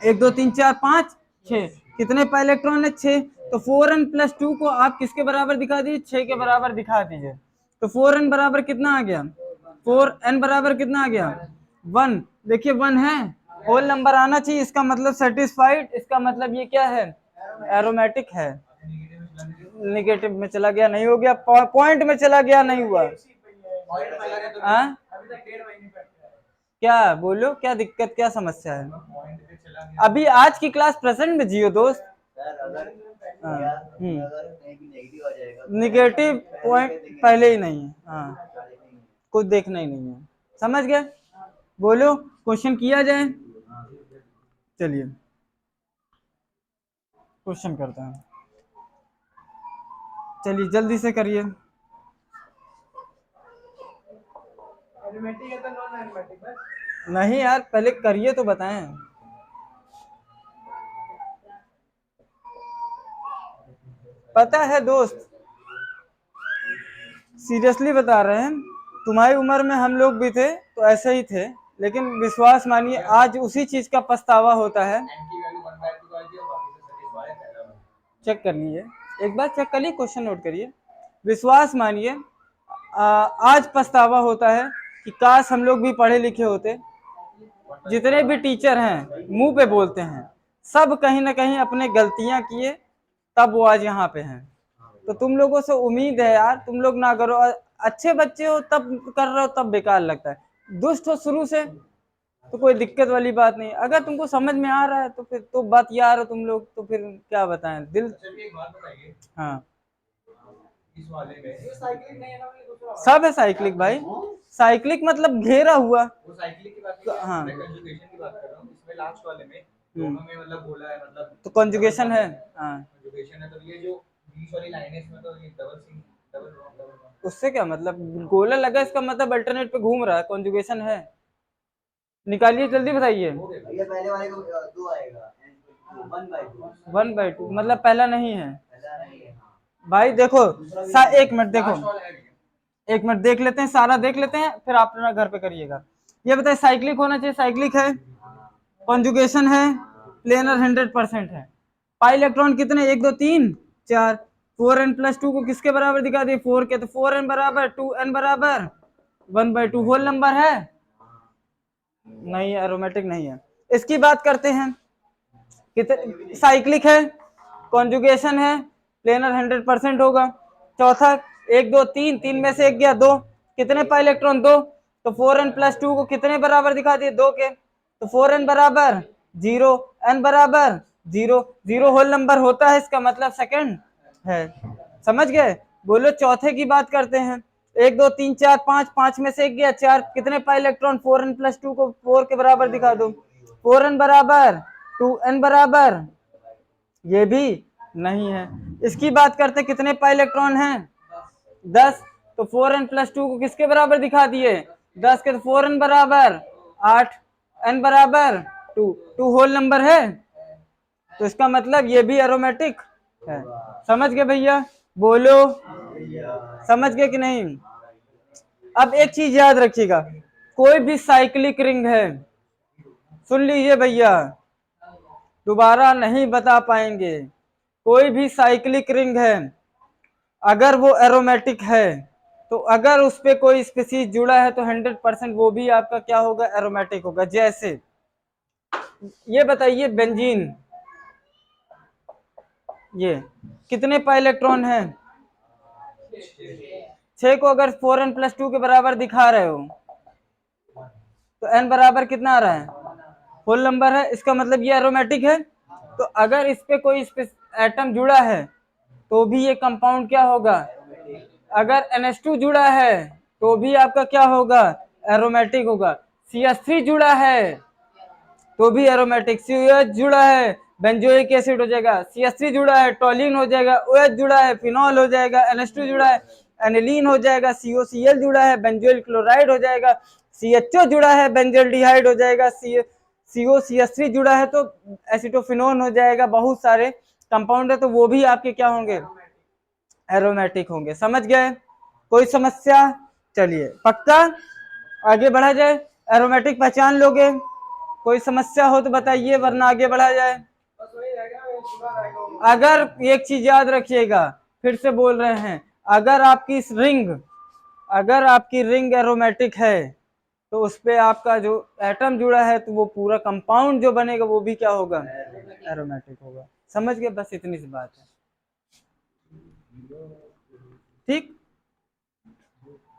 1 2 3 4 5 6, कितने पाई इलेक्ट्रॉन है? 6। तो 4n+2 को आप किसके बराबर दिखा दीजिए? 6 के बराबर दिखा दीजिए। तो 4n बराबर कितना आ गया? 4n बराबर कितना आ गया? 1। देखिए 1 है, होल नंबर आना चाहिए, इसका मतलब सेटिस्फाइड, इसका मतलब ये क्या है? एरोमेटिक है। निगेटिव में चला गया, नहीं हो गया, पॉइंट में चला गया, नहीं हुआ। हाँ क्या बोलो, क्या दिक्कत, क्या समस्या है? अभी आज की क्लास प्रेजेंट में जियो दोस्त। निगेटिव पॉइंट पहले ही नहीं है, हाँ, कुछ देखना ही नहीं है, समझ गए। बोलो क्वेश्चन किया जाए, चलिए क्वेश्चन करते हैं, चलिए जल्दी से करिए। एरोमेटिक है तो नॉन एरोमेटिक बस। नहीं यार, पहले करिए तो बताएं। पता है दोस्त, सीरियसली बता रहे हैं, तुम्हारी उम्र में हम लोग भी थे तो ऐसे ही थे, लेकिन विश्वास मानिए आज उसी चीज का पछतावा होता है। चेक कर लीजिए, एक बार चेक कर लीजिए, क्वेश्चन नोट करिए। विश्वास मानिए आज पछतावा होता है कि काश हम लोग भी पढ़े लिखे होते। जितने भी टीचर हैं मुंह पे बोलते हैं, सब कहीं ना कहीं अपने गलतियां किए, तब वो आज यहाँ पे हैं। तो तुम लोगों से उम्मीद है यार, तुम लोग ना करो, अच्छे बच्चे हो तब कर रहे हो तब बेकार लगता है, दुष्ट हो शुरू से तो कोई दिक्कत वाली बात नहीं। अगर तुमको समझ में आ रहा है तो फिर तो बात यार हो तुम लोग, तो फिर क्या बताएं दिल। एक बात बताइए, हाँ इस वाले में ये साइक्लिक नहीं है ना, दूसरा सब है साइक्लिक भाई, साइक्लिक मतलब घेरा हुआ। वो साइक्लिक की बात नहीं, हाँ मैं कंजुगेशन की बात कर रहा हूँ। इसमें लास्ट वाले में दोनों में मतलब बोला है, मतलब तो कॉन्जुगेशन है। हाँ कंजुगेशन है, तो ये जो बीच वाली लाइन है इसमें तो ये डबल उससे क्या मतलब, गोला लगा इसका मतलब अल्टरनेट पे घूम रहा है, कॉन्जुगेशन है। निकालिए जल्दी बताइए। ये पहले वाले को 2 आएगा, 1/2 1/2 मतलब पहला नहीं है पहला नहीं है। भाई। देखो एक मिनट देखो, एक मिनट देख लेते हैं, सारा देख लेते हैं, फिर आप अपना घर पे करिएगा। ये बताइए साइक्लिक होना चाहिए, साइक्लिक है, कॉन्जुगेशन है, प्लेनर 100% है। पाई इलेक्ट्रॉन कितने? 1 2 3 4। 4n+2 को किसके बराबर दिखा दिए? 4 के, तो 4n बराबर 2n बराबर 1/2 होल नंबर है, नहीं एरोमेटिक नहीं है। इसकी बात करते हैं, कितने साइक्लिक है, कॉन्जुगेशन है, प्लेनर 100% होगा। चौथा 1 2 3, 3 में से 1 गया 2, कितने पाई इलेक्ट्रॉन? 2। तो 4n+2 को कितने बराबर दिखा दिए? 2 के, तो 4n बराबर 0, n बराबर 0, 0 होल नंबर होता है, इसका मतलब सेकंड है, समझ गए। बोलो चौथे की बात करते हैं। 1 2 3 4 5, 5 में से 1 गया 4, कितने पाई इलेक्ट्रॉन? 4n+2 को 4 के बराबर दिखा दो, 4n बराबर 2n बराबर, ये भी नहीं है। इसकी बात करते कितने पाई इलेक्ट्रॉन हैं? 10। तो 4n+2 को किसके बराबर दिखा दिए? 10 के, तो 4n बराबर 8, n बराबर 2, 2 होल नंबर है, तो इसका मतलब ये भी एरोमेटिक है, समझ गए भैया। बोलो समझ गए कि नहीं? अब एक चीज याद रखिएगा, कोई भी साइक्लिक रिंग है, सुन लीजिए भैया, दोबारा नहीं बता पाएंगे, कोई भी साइक्लिक रिंग है अगर वो एरोमेटिक है तो अगर उस पे कोई स्पीसीज जुड़ा है तो 100% वो भी आपका क्या होगा, एरोमेटिक होगा। जैसे ये बताइए बेंजीन, ये कितने पाई इलेक्ट्रॉन है? 6 को अगर 4n+2 के बराबर दिखा रहे हो तो n बराबर कितना आ रहा है? होल नंबर है, इसका मतलब ये एरोमेटिक है। तो अगर इस पे कोई एटम जुड़ा है तो भी ये कंपाउंड क्या होगा? अगर NH2 जुड़ा है तो भी आपका क्या होगा? एरोमेटिक होगा। CH3 जुड़ा है तो भी एरोमेटिक, COH जुड़ा है बेंजोइक एसिड हो जाएगा, CH3 जुड़ा है टॉलिन हो जाएगा, OH जुड़ा है फिनॉल हो जाएगा, NH2 जुड़ा है एनिलीन हो जाएगा, COCl जुड़ा है बेंजोइल क्लोराइड हो जाएगा, CHO जुड़ा है बेंजोल्डिहाइड हो जाएगा, COCH3 जुड़ा है तो एसिटोफिनोन हो जाएगा। बहुत सारे कंपाउंड है तो वो भी आपके क्या होंगे? एरोमेटिक होंगे। समझ गए? कोई समस्या? चलिए पक्का आगे बढ़ा जाए, एरोमेटिक पहचान लोगे? कोई समस्या हो तो बताइए वरना आगे बढ़ा जाए। अगर एक चीज याद रखिएगा, फिर से बोल रहे हैं, अगर आपकी रिंग एरोमेटिक है तो उस पे आपका जो एटम जुड़ा है तो वो पूरा कंपाउंड जो बनेगा वो भी क्या होगा? एरोमेटिक होगा। समझ गए? बस इतनी सी बात है। ठीक,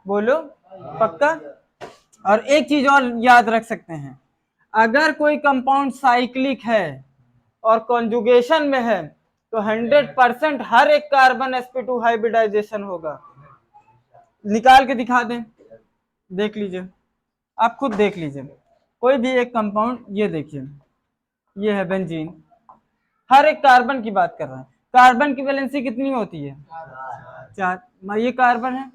बोलो पक्का। और एक चीज और याद रख सकते हैं, अगर कोई कंपाउंड साइक्लिक है और कॉन्जुगेशन में है तो 100% हर एक कार्बन sp2 हाइब्रिडाइजेशन होगा। निकाल के दिखा दें, देख लीजिए, आप खुद देख लीजिए। कोई भी एक कंपाउंड, ये देखिए, ये है बेंजीन, हर एक कार्बन की बात कर रहे हैं। कार्बन की वैलेंसी कितनी होती है? 4। ये कार्बन है,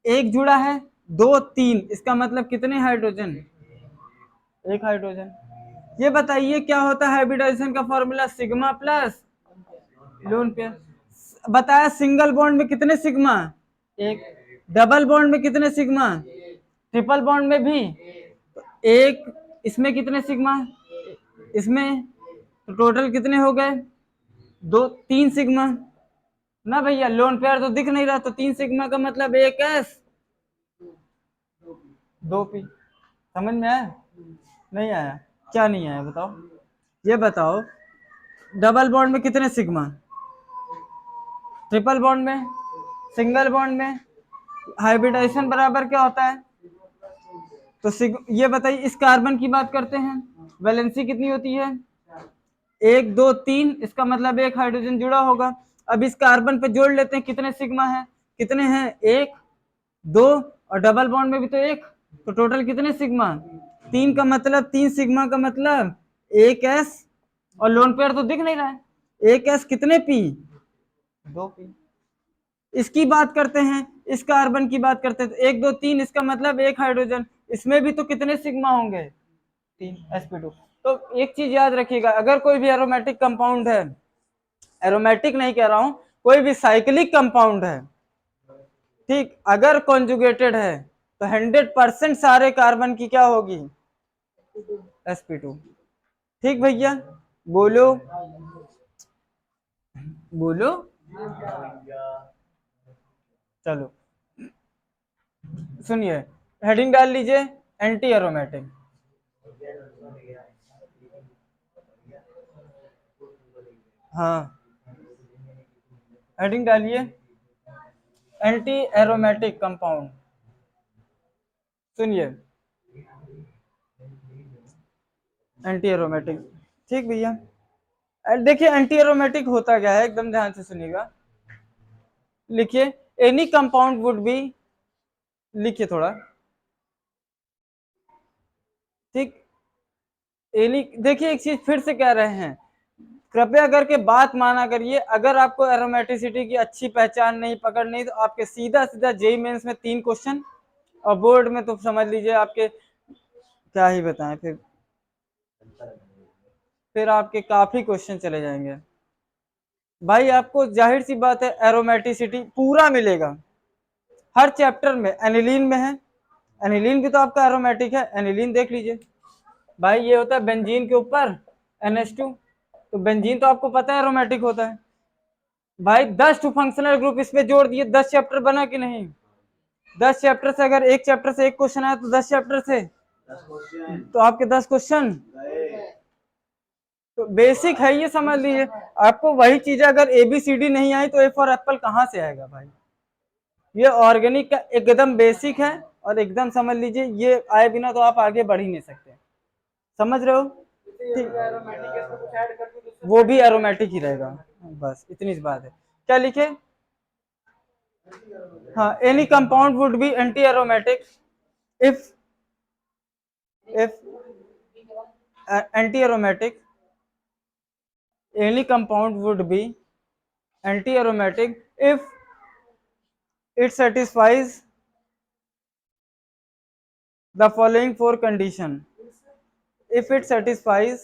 एक जुड़ा है, 2 3, इसका मतलब कितने हाइड्रोजन? 1 हाइड्रोजन। ये बताइए क्या होता है हाइब्रिडाइजेशन का formula? Sigma plus lone pair. बताया सिंगल बॉन्ड में कितने सिग्मा? 1। डबल बॉन्ड में कितने सिग्मा? ट्रिपल बॉन्ड में भी 1। इसमें कितने सिग्मा? इसमें तो टोटल कितने हो गए? 2 3 सिग्मा ना भैया, लोन पेयर तो दिख नहीं रहा, तो 3 सिग्मा का मतलब 1s 2p। समझ में आया? नहीं आया? क्या नहीं आया बताओ? ये बताओ, डबल बॉन्ड में कितने सिग्मा? ट्रिपल बॉन्ड में, सिंगल बॉन्ड में हाइब्रिडाइजेशन बराबर क्या होता है? तो ये बताइए, इस कार्बन की बात करते हैं, वैलेंसी कितनी होती है? 1 2 3, इसका मतलब 1 हाइड्रोजन जुड़ा होगा। अब इस कार्बन पे जोड़ लेते हैं, कितने सिग्मा है? कितने हैं? 1 2, और डबल बॉन्ड में भी तो 1, तो टोटल कितने सिग्मा? 3 का मतलब 3 सिग्मा का मतलब 1s, और लोन पेयर तो दिख नहीं रहा है। 1s कितने पी? 2p। इसकी बात करते हैं, इस कार्बन की बात करते हैं, तो 1 2 3, इसका मतलब 1 हाइड्रोजन, इसमें भी तो कितने सिग्मा होंगे? 3 sp2। तो एक चीज याद रखिएगा, अगर कोई भी एरोमेटिक कंपाउंड है, एरोमेटिक नहीं कह रहा हूं, कोई भी साइक्लिक कंपाउंड है, ठीक, अगर कॉन्जुगेटेड है तो 100% सारे कार्बन की क्या होगी? sp2। ठीक भैया, बोलो बोलो। चलो सुनिए, हेडिंग डाल लीजिए, एंटी एरोमेटिक। हाँ, हेडिंग डालिए, एंटी एरोमेटिक कंपाउंड। सुनिए, एंटी एरोमेटिक। ठीक भैया, देखिए एंटी एरोमेटिक होता क्या है, एकदम ध्यान से सुनिएगा। लिखिए, एनी कंपाउंड वुड बी, लिखिए थोड़ा, ठीक, एनी, देखिए एक चीज फिर से कह रहे हैं, कृपया करके बात माना करिए, अगर आपको एरोमेटिसिटी की अच्छी पहचान नहीं, पकड़ नहीं, तो आपके सीधा सीधा जेईई मेंस में 3 क्वेश्चन, और बोर्ड में तो समझ लीजिए आपके, क्या ही बताएं, फिर आपके काफी क्वेश्चन चले जाएंगे भाई। आपको जाहिर सी बात है एरोमेटिसिटी पूरा मिलेगा, हर चैप्टर में एनिलीन में है, एनिलीन भी तो आपका एरोमेटिक है, एनिलीन देख लीजिए भाई, ये होता है बेंजीन के ऊपर NH2, तो बेंजीन तो आपको पता है एरोमेटिक होता है भाई। 10 टू फंक्शनल ग्रुप इस पे जोड़ दिए, 10 चैप्टर बना कि नहीं? 10 चैप्टर से अगर एक चैप्टर से एक क्वेश्चन आया तो 10 चैप्टर से तो आपके 10 क्वेश्चन। तो बेसिक है ये, समझ लीजिए। आपको वही चीज अगर ABCD नहीं आई तो A फॉर एप्पल कहाँ से आएगा भाई? ये ऑर्गेनिक का एकदम बेसिक है, और एकदम समझ लीजिए ये आए बिना तो आप आगे बढ़ ही नहीं सकते, समझ रहे हो? वो भी एरोमेटिक ही रहेगा, बस इतनी सी बात है। क्या लिखे? हाँ, any compound would be anti aromatic if anti aromatic, any compound would be anti-aromatic if it satisfies the following four condition. If it satisfies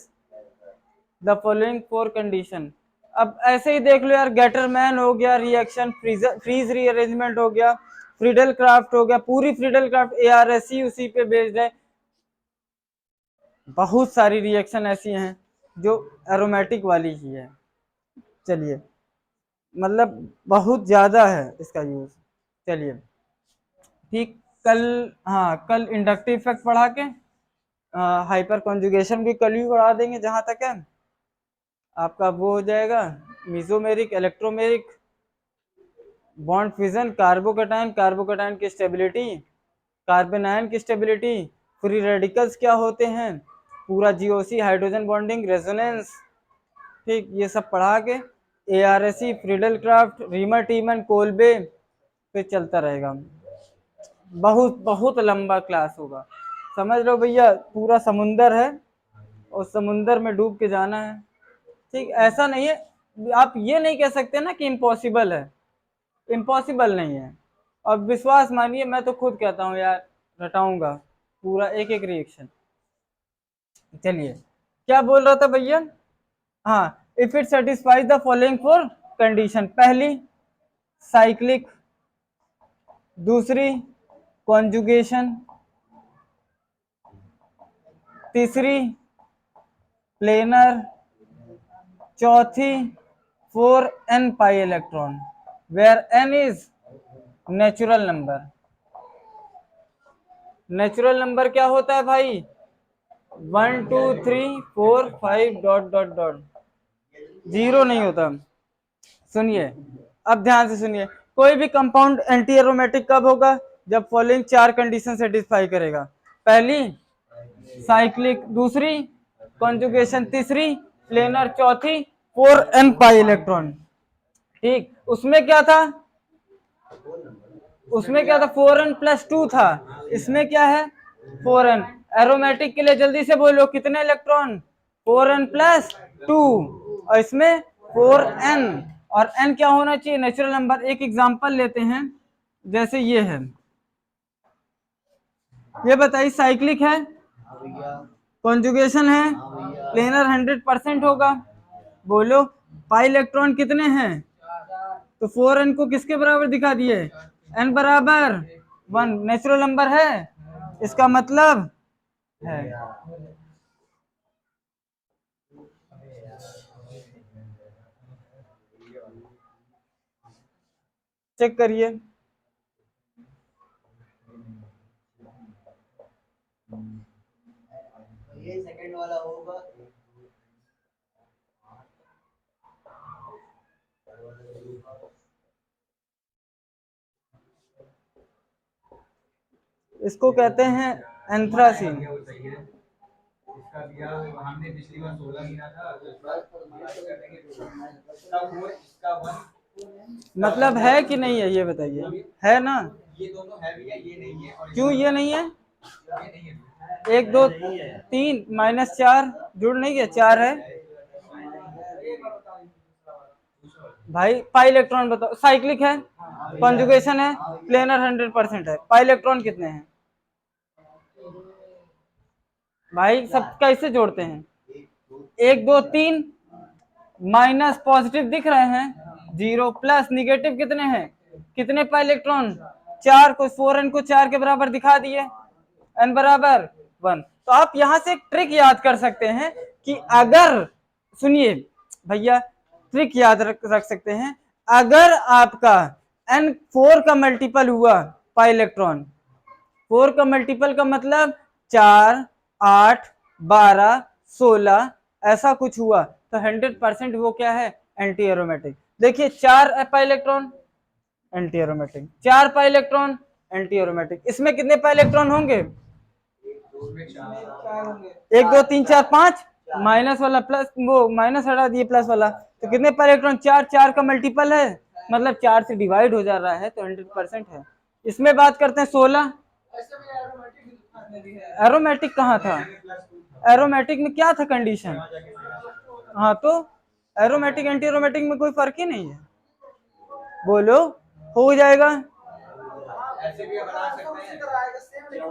the following four condition. अब ऐसे ही देख लो यार, गेटरमैन हो गया, रिएक्शन फ्रीज रीअरेंजमेंट हो गया, Friedel craft हो गया, पूरी फ्रीडल क्राफ्ट ARSC उसी पे बेस्ड है। बहुत सारी रिएक्शन ऐसी हैं जो एरोमेटिक वाली ही है। चलिए, मतलब बहुत ज्यादा है इसका यूज। चलिए ठीक, कल, हाँ कल इंडक्टिव इफेक्ट पढ़ा के हाइपर कॉन्जुगेशन भी कल ही पढ़ा देंगे, जहां तक है आपका वो हो जाएगा। Mesomeric, electromeric, bond fission, carbocation, carbocation की स्टेबिलिटी, कार्बन आयन की स्टेबिलिटी, फ्री रेडिकल्स क्या होते हैं, पूरा GOC, हाइड्रोजन बॉन्डिंग, रेजोनेंस, ठीक, ये सब पढ़ा के ARSC, Friedel craft, reamer टीमन, Kolbe, फिर चलता रहेगा। बहुत बहुत लंबा क्लास होगा, समझ लो भैया, पूरा समुंदर है और समुंदर में डूब के जाना है। ठीक, ऐसा नहीं है, आप ये नहीं कह सकते ना कि इम्पॉसिबल है, इम्पॉसिबल नहीं है। अब विश्वास मानिए, मैं तो खुद कहता हूँ यार, रटाऊंगा पूरा एक एक रिएक्शन। चलिए, क्या बोल रहा था भैया? हाँ, if it satisfies the following four condition. पहली साइक्लिक, दूसरी कॉन्जुगेशन, तीसरी प्लेनर, चौथी 4n pi electron, where n is natural number. Natural number क्या होता है भाई? 1 2 3 4 5 डॉट डॉट डॉट, जीरो नहीं होता। सुनिए, अब ध्यान से सुनिए, कोई भी कंपाउंड एंटी एरोमेटिक कब होगा? जब फॉलोइंग चार कंडीशन सेटिस्फाई करेगा। पहली साइक्लिक, दूसरी कॉन्जुगेशन, तीसरी प्लेनर, चौथी 4n पाई इलेक्ट्रॉन। ठीक, उसमें क्या था? उसमें क्या था? 4n प्लस 2 था। इसमें क्या है? 4n। एरोमेटिक के लिए जल्दी से बोलो, कितने इलेक्ट्रॉन? 4n प्लस 2, और इसमें 4n, और n क्या होना चाहिए? Natural number. एक एग्जांपल लेते हैं, जैसे ये है, ये बताइए साइक्लिक है, कॉन्जुगेशन है, प्लेनर 100% होगा। बोलो पाई इलेक्ट्रॉन कितने हैं? तो 4n को किसके बराबर दिखा दिए? n बराबर 1, नेचुरल नंबर है, इसका मतलब है। चेक करिए, ये सेकंड वाला होगा। इसको कहते हैं एंथ्रासीन। इसका दिया हमने पिछली बार 16 गिना था, तो इस बार 22 कर देंगे। इसका 4, इसका 1। मतलब है कि नहीं है ये बताइए, है ना? ये दोनों है भैया, ये नहीं है। और क्यों ये नहीं है? ये नहीं है। 1 2 3 -4 जुड़ नहीं गया, 4 है भाई। पाई इलेक्ट्रॉन बताओ, साइक्लिक है, कॉन्जुगेशन है, प्लेनर 100% है, पाई इलेक्ट्रॉन कितने हैं भाई? सब कैसे जोड़ते हैं? 1 2 3, माइनस पॉजिटिव दिख रहे हैं 0, प्लस निगेटिव कितने हैं? कितने पाई इलेक्ट्रॉन? 4 को 4n को 4 के बराबर दिखा दिए, n बराबर 1। तो आप यहां से एक ट्रिक याद कर सकते हैं कि अगर, सुनिए भैया, ट्रिक याद रख सकते हैं, अगर आपका n 4 का मल्टीपल हुआ पाई इलेक्ट्रॉन, 4 का मल्टीपल का मतलब 4, 8, 12, 16 ऐसा कुछ हुआ, तो 100% वो क्या है, एंटी एरोमेटिक। देखिए 4 pi electron anti aromatic, 4 pi electron anti aromatic. इसमें कितने पाई इलेक्ट्रॉन होंगे, 1 2 3 4 5, माइनस वाला प्लस, वो माइनस हटा दिए प्लस वाला, तो कितने पाई इलेक्ट्रॉन, 4, 4 का मल्टीपल है मतलब 4 से डिवाइड हो जा रहा है, तो 100% है। इसमें बात करते हैं 16, एरोमेटिक कहाँ था, एरोमेटिक में क्या था कंडीशन, हाँ तो एरोमेटिक एंटी एरोमेटिक में कोई फर्क ही नहीं है, बोलो हो जाएगा। ऐसे भी बना सकते हैं,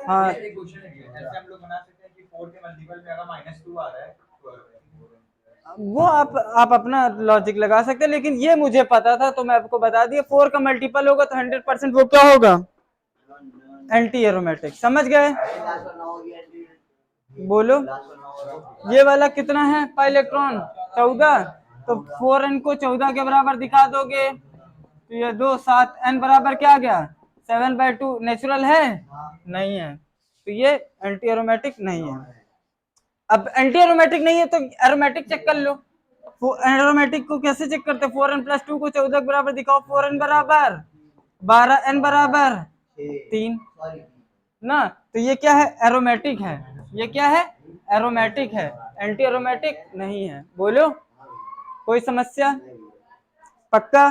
हाँ एक क्वेश्चन है, ऐसे हम लोग बना सकते हैं कि 4 के मल्टीपल में अगर -2 आ रहा है तो वो आप अपना लॉजिक लगा सकते हैं, लेकिन ये मुझे पता था तो मैं आपको बता दिया, 4 का मल्टीपल होगा तो 100% वो क्या होगा, एंटी एरोमेटिक। समझ गए, बोलो ये वाला कितना है पाई इलेक्ट्रॉन, 14, तो 4n को 14 के बराबर दिखा दोगे तो ये 2 7, n बराबर क्या आ गया, 7/2। नेचुरल है, नहीं है, तो ये एंटी एरोमेटिक नहीं है। अब एंटी एरोमेटिक नहीं है तो एरोमेटिक चेक कर लो, एरोमेटिक को कैसे चेक करते हैं, 4n + 2 को 14 के बराबर दिखाओ, 4n बराबर 12, n बराबर 3 ना, तो ये क्या है, एरोमेटिक है, ये क्या है, एरोमेटिक है, एंटी एरोमेटिक नहीं है। बोलो कोई समस्या, पक्का,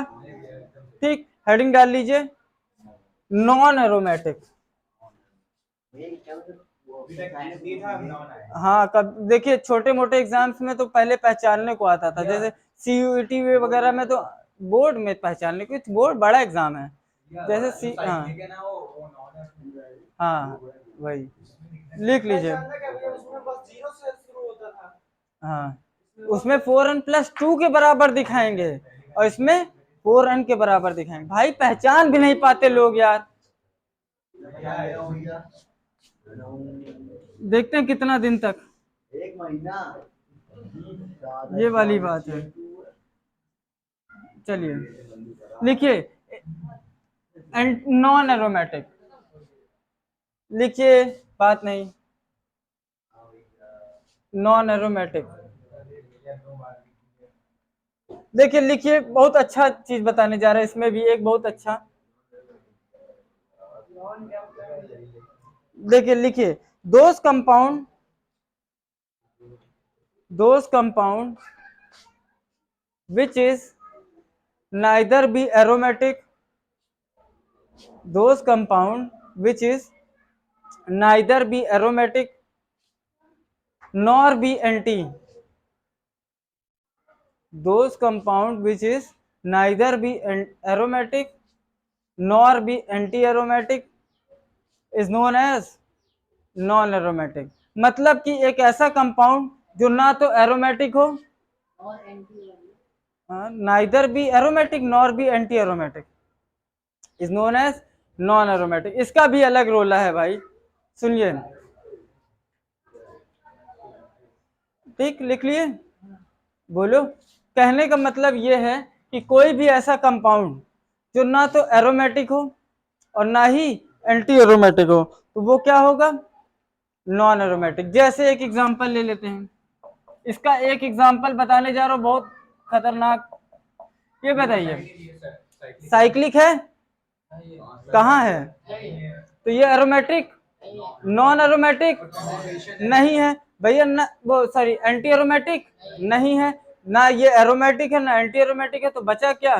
ठीक, हेडिंग डाल लीजिए नॉन एरोमेटिक। हाँ कब देखिए, छोटे मोटे एग्जाम्स में तो पहले पहचानने को आता था, जैसे CUET वगैरह में तो बोर्ड में पहचानने को, बोर्ड बड़ा एग्जाम है, जैसे सी, हाँ हाँ वही लिख लीजिए, हाँ उसमें 4n + 2 के बराबर दिखाएंगे और इसमें 4n के बराबर दिखाएंगे। भाई पहचान भी नहीं पाते लोग यार, देखते हैं कितना दिन तक, 1 महीना, ये वाली बात है। चलिए लिखिए एंड नॉन एरोमेटिक, लिखिए, बात नहीं, नॉन एरोमेटिक। देखिए लिखिए, बहुत अच्छा चीज बताने जा रहा है, इसमें भी एक बहुत अच्छा, देखिए लिखिए, those compound which is neither be aromatic, those compound which is neither be aromatic nor be anti, those compound which is neither be aromatic nor be anti aromatic is known as non aromatic. मतलब कि एक ऐसा compound जो ना तो aromatic हो, neither be aromatic nor be anti aromatic, is known as non aromatic. इसका भी अलग रोल है भाई, सुनिए, ठीक, लिख लिए, बोलो। कहने का मतलब ये है कि कोई भी ऐसा कंपाउंड जो ना तो एरोमेटिक हो और ना ही एंटी एरोमेटिक हो, तो वो क्या होगा, नॉन एरोमेटिक। जैसे एक एग्जांपल ले लेते हैं, इसका एक एग्जांपल बताने जा रहा हूं, बहुत खतरनाक। ये बताइए साइक्लिक है, कहाँ है, तो ये एरोमेटिक, नॉन एरोमेटिक नहीं है भैया, ना वो सॉरी एंटी एरोमेटिक नहीं है, ना ये एरोमेटिक है ना एंटी एरोमेटिक है, तो बचा क्या,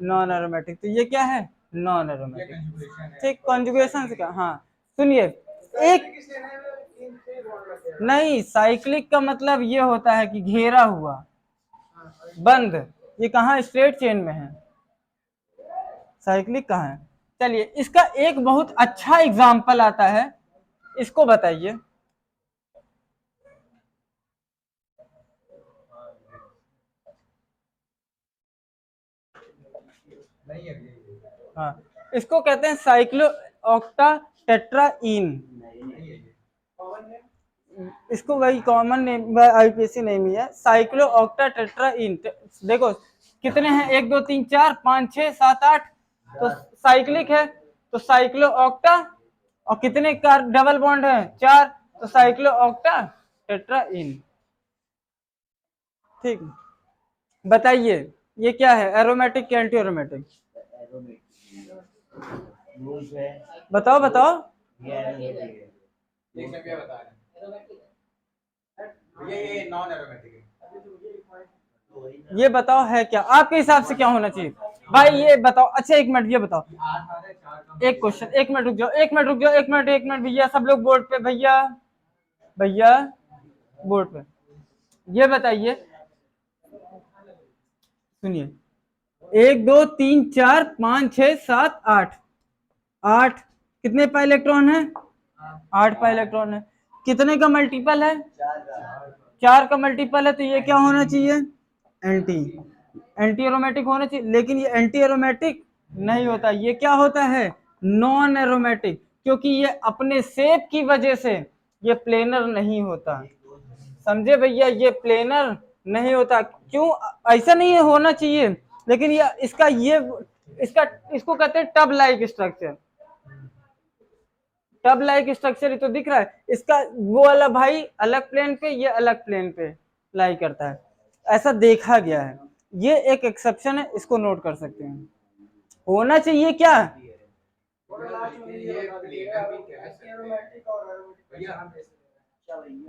नॉन एरोमेटिक। तो ये क्या है, नॉन एरोमेटिक, ठीक, कॉन्जुगेशन से क्या, हाँ सुनिए, एक नहीं, साइक्लिक का मतलब ये होता है कि घेरा हुआ, बंद, ये कहाँ स्ट्रेट चेन में है, साइक्लिक कहाँ है। चलिए इसका एक बहुत अच्छा एग्जाम्पल आता है, इसको बताइए, हाँ इसको कहते हैं साइक्लो ऑक्टा टेट्राइन। इसको वही कॉमन नेम आईपीसी नेम ही है, साइक्लो ऑक्टा टेट्राइन। देखो कितने हैं, 1 2 3 4 5 6 7 8, तो साइक्लिक है तो साइक्लो ऑक्टा, और कितने कार डबल बॉन्ड है 4, तो साइक्लो ऑक्टा टेट्राइन। ठीक, बताइए ये क्या है, एरोमेटिक या एंटी एरोमेटिक? बताओ बताओ। एक में बता रहे हैं ये नॉन एरोमेटिक है। ये बताओ है क्या, आपके हिसाब से क्या होना चाहिए भाई, ये बताओ। अच्छा एक मिनट, ये बताओ, एक क्वेश्चन, 1 मिनट रुक जाओ, 1 मिनट रुक जाओ, 1 मिनट 1 मिनट भैया, सब लोग बोर्ड पे, भैया भैया बोर्ड पे, ये बताइए, सुनिए, 1 2 3 4 5 6 7 8, 8 कितने पाई इलेक्ट्रॉन है, 8 पाई इलेक्ट्रॉन है। कितने का मल्टीपल है, 4 का मल्टीपल है, तो ये क्या होना चाहिए, एंटी एंटी एरोमेटिक होना चाहिए। लेकिन ये एंटी एरोमेटिक नहीं होता, ये क्या होता है, नॉन एरोमेटिक, क्योंकि ये अपने शेप की वजह से ये प्लेनर नहीं होता। समझे भैया, ये प्लेनर नहीं होता। क्यों, ऐसा नहीं है, होना चाहिए, लेकिन ये इसको कहते हैं tub like structure. Tub like structure तो दिख रहा है इसका, वो वाला भाई अलग प्लेन पे, ये अलग प्लेन पे लाई करता है, ऐसा देखा गया है। ये एक एक्सेप्शन है, इसको नोट कर सकते हैं। होना चाहिए क्या,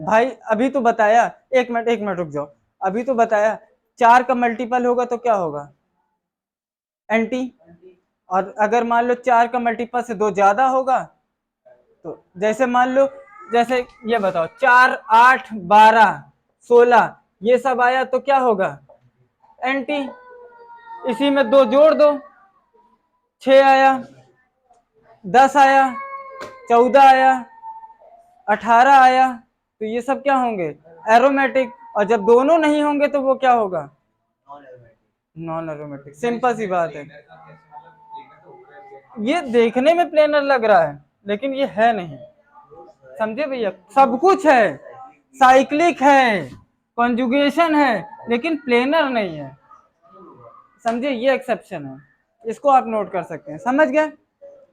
भाई अभी तो बताया, 1 मिनट रुक जाओ, अभी तो बताया 4 का मल्टीपल होगा तो क्या होगा, एंटी। और अगर मान लो 4 का मल्टीपल से 2 ज्यादा होगा, तो जैसे मान लो, जैसे ये बताओ 4 8 12 16 ये सब आया तो क्या होगा, एंटी। इसी में 2 जोड़ दो, 6 आया, 10 आया, 14 आया, 18 आया, तो ये सब क्या होंगे, एरोमेटिक। और जब दोनों नहीं होंगे तो वो क्या होगा, नॉन एरोमेटिक। सिंपल सी बात है, ये देखने में प्लेनर लग रहा है लेकिन ये है नहीं, समझे भैया, सब कुछ है, साइक्लिक है, कॉन्जुगेशन है, लेकिन प्लेनर नहीं है, समझे, ये एक्सेप्शन है, इसको आप नोट कर सकते हैं। समझ गए,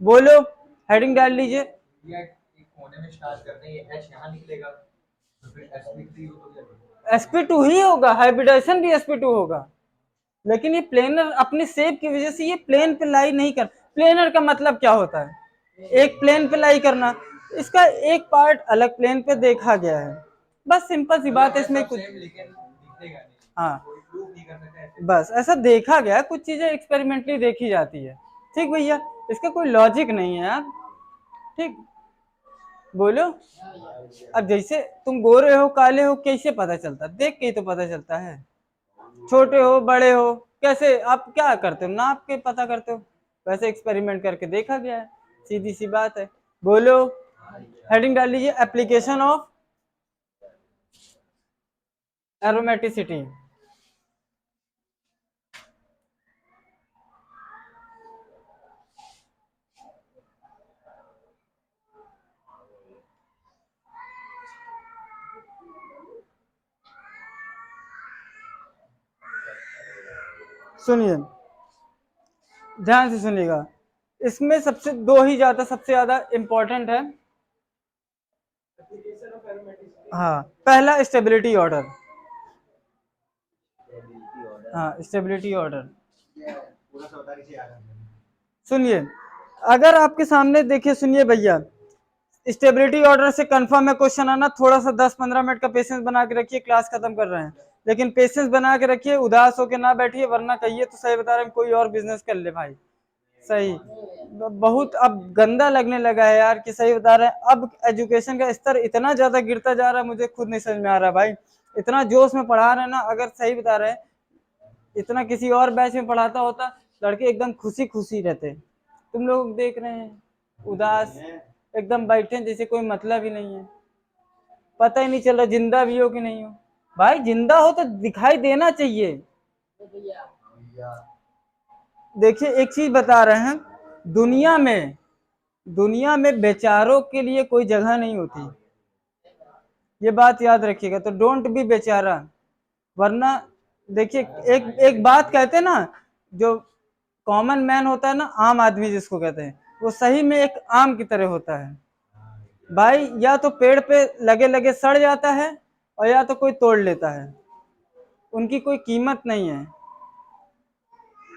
बोलो, हेडिंग डाल लीजिए। एक कोने में स्टार्ट करते हैं, ये एच यहाँ निकलेगा तो फिर sp3 हो तो sp2 ही होगा, हाइब्रिडाइजेशन भी sp2 होगा, लेकिन ये प्लेनर अपने शेप की वजह से ये प्लेन पे लाई नहीं कर। प्लेनर का मतलब क्या होता है, एक प्लेन पे लाई करना, इसका एक पार्ट अलग प्लेन पे देखा गया है, बस सिंपल सी बात है, इसमें कुछ, हाँ बस ऐसा देखा गया, कुछ चीजें एक्सपेरिमेंटली देखी जाती है। ठीक भैया, इसका कोई लॉजिक नहीं है यार। ठीक, बोलो। अब जैसे तुम गोरे हो काले हो कैसे पता चलता, देख के ही तो पता चलता है, छोटे हो बड़े हो कैसे, आप क्या करते हो, नाप के पता करते हो, वैसे एक्सपेरिमेंट करके देखा गया है, सीधी सी बात है। बोलो, हेडिंग डाल लीजिए, एप्लीकेशन ऑफ एरोमेटिसिटी। सुनिए, ध्यान से सुनिएगा, इसमें सबसे 2 ही सबसे ज्यादा इंपॉर्टेंट है। हाँ, पहला स्टेबिलिटी ऑर्डर, हाँ स्टेबिलिटी ऑर्डर। सुनिए, अगर आपके सामने देखिए, सुनिए भैया, स्टेबिलिटी ऑर्डर से कंफर्म है क्वेश्चन आना, थोड़ा सा 10-15 मिनट का पेशेंस बना के रखिए, क्लास खत्म कर रहे हैं, लेकिन पेशेंस बना के रखिए, उदास होके ना बैठिए, वरना कहिए तो सही बता रहे हैं, कोई और बिजनेस कर ले भाई। सही, बहुत अब गंदा लगने लगा है यार कि सही बता रहे हैं, अब एजुकेशन का स्तर इतना ज्यादा गिरता जा रहा है, मुझे खुद नहीं समझ में आ रहा भाई, इतना जोश में पढ़ा रहे हैं ना, अगर सही बता रहे हैं, इतना किसी और बैच में पढ़ाता होता, लड़के एकदम खुशी खुशी रहते, तुम लोग देख रहे हैं उदास एकदम बैठे जैसे कोई मतलब ही नहीं है, पता ही नहीं चल रहा जिंदा भी हो कि नहीं हो। भाई जिंदा हो तो दिखाई देना चाहिए। देखिए एक चीज बता रहे हैं, दुनिया में बेचारों के लिए कोई जगह नहीं होती, ये बात याद रखिएगा। तो डोंट बी बेचारा, वरना देखिए एक बात कहते हैं ना, जो कॉमन मैन होता है ना, आम आदमी जिसको कहते हैं, वो सही में एक आम की तरह होता है भाई। या तो पेड़ पे लगे लगे सड़ जाता है और या तो कोई तोड़ लेता है, उनकी कोई कीमत नहीं है,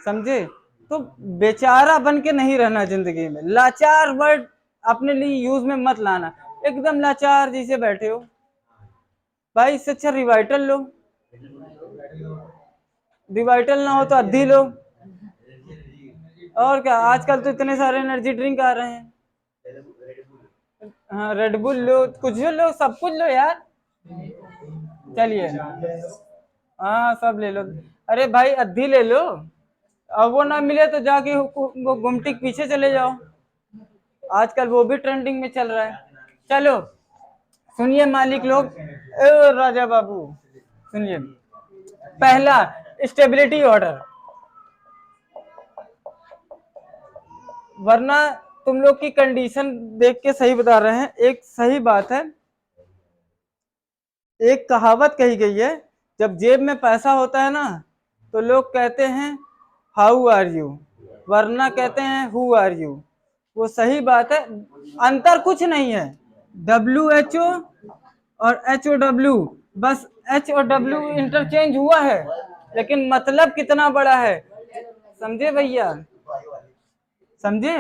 समझे। तो बेचारा बन के नहीं रहना जिंदगी में, लाचार वर्ड अपने लिए यूज में मत लाना, एकदम लाचार जैसे बैठे हो भाई, इससे अच्छा रिवाइटल लो, रिवाइटल ना हो तो अद्धी लो, और क्या। आजकल तो इतने सारे एनर्जी ड्रिंक आ रहे हैं, हाँ रेड बुल लो, कुछ भी लो, सब कुछ लो यार। चलिए, हाँ सब ले लो, अरे भाई अद्धी ले लो, अब वो ना मिले तो जाके वो गुमटी के पीछे चले जाओ, आजकल वो भी ट्रेंडिंग में चल रहा है। चलो सुनिए मालिक लोग, राजा बाबू सुनिए, पहला स्टेबिलिटी ऑर्डर, वरना तुम लोग की कंडीशन देख के सही बता रहे हैं। एक सही बात है, एक कहावत कही गई है, जब जेब में पैसा होता है ना तो लोग कहते हैं हाउ आर यू, वरना कहते हैं हु आर यू। वो सही बात है, अंतर कुछ नहीं है, WHO और HOW, बस H और W इंटरचेंज हुआ है, लेकिन मतलब कितना बड़ा है, समझे भैया, समझे।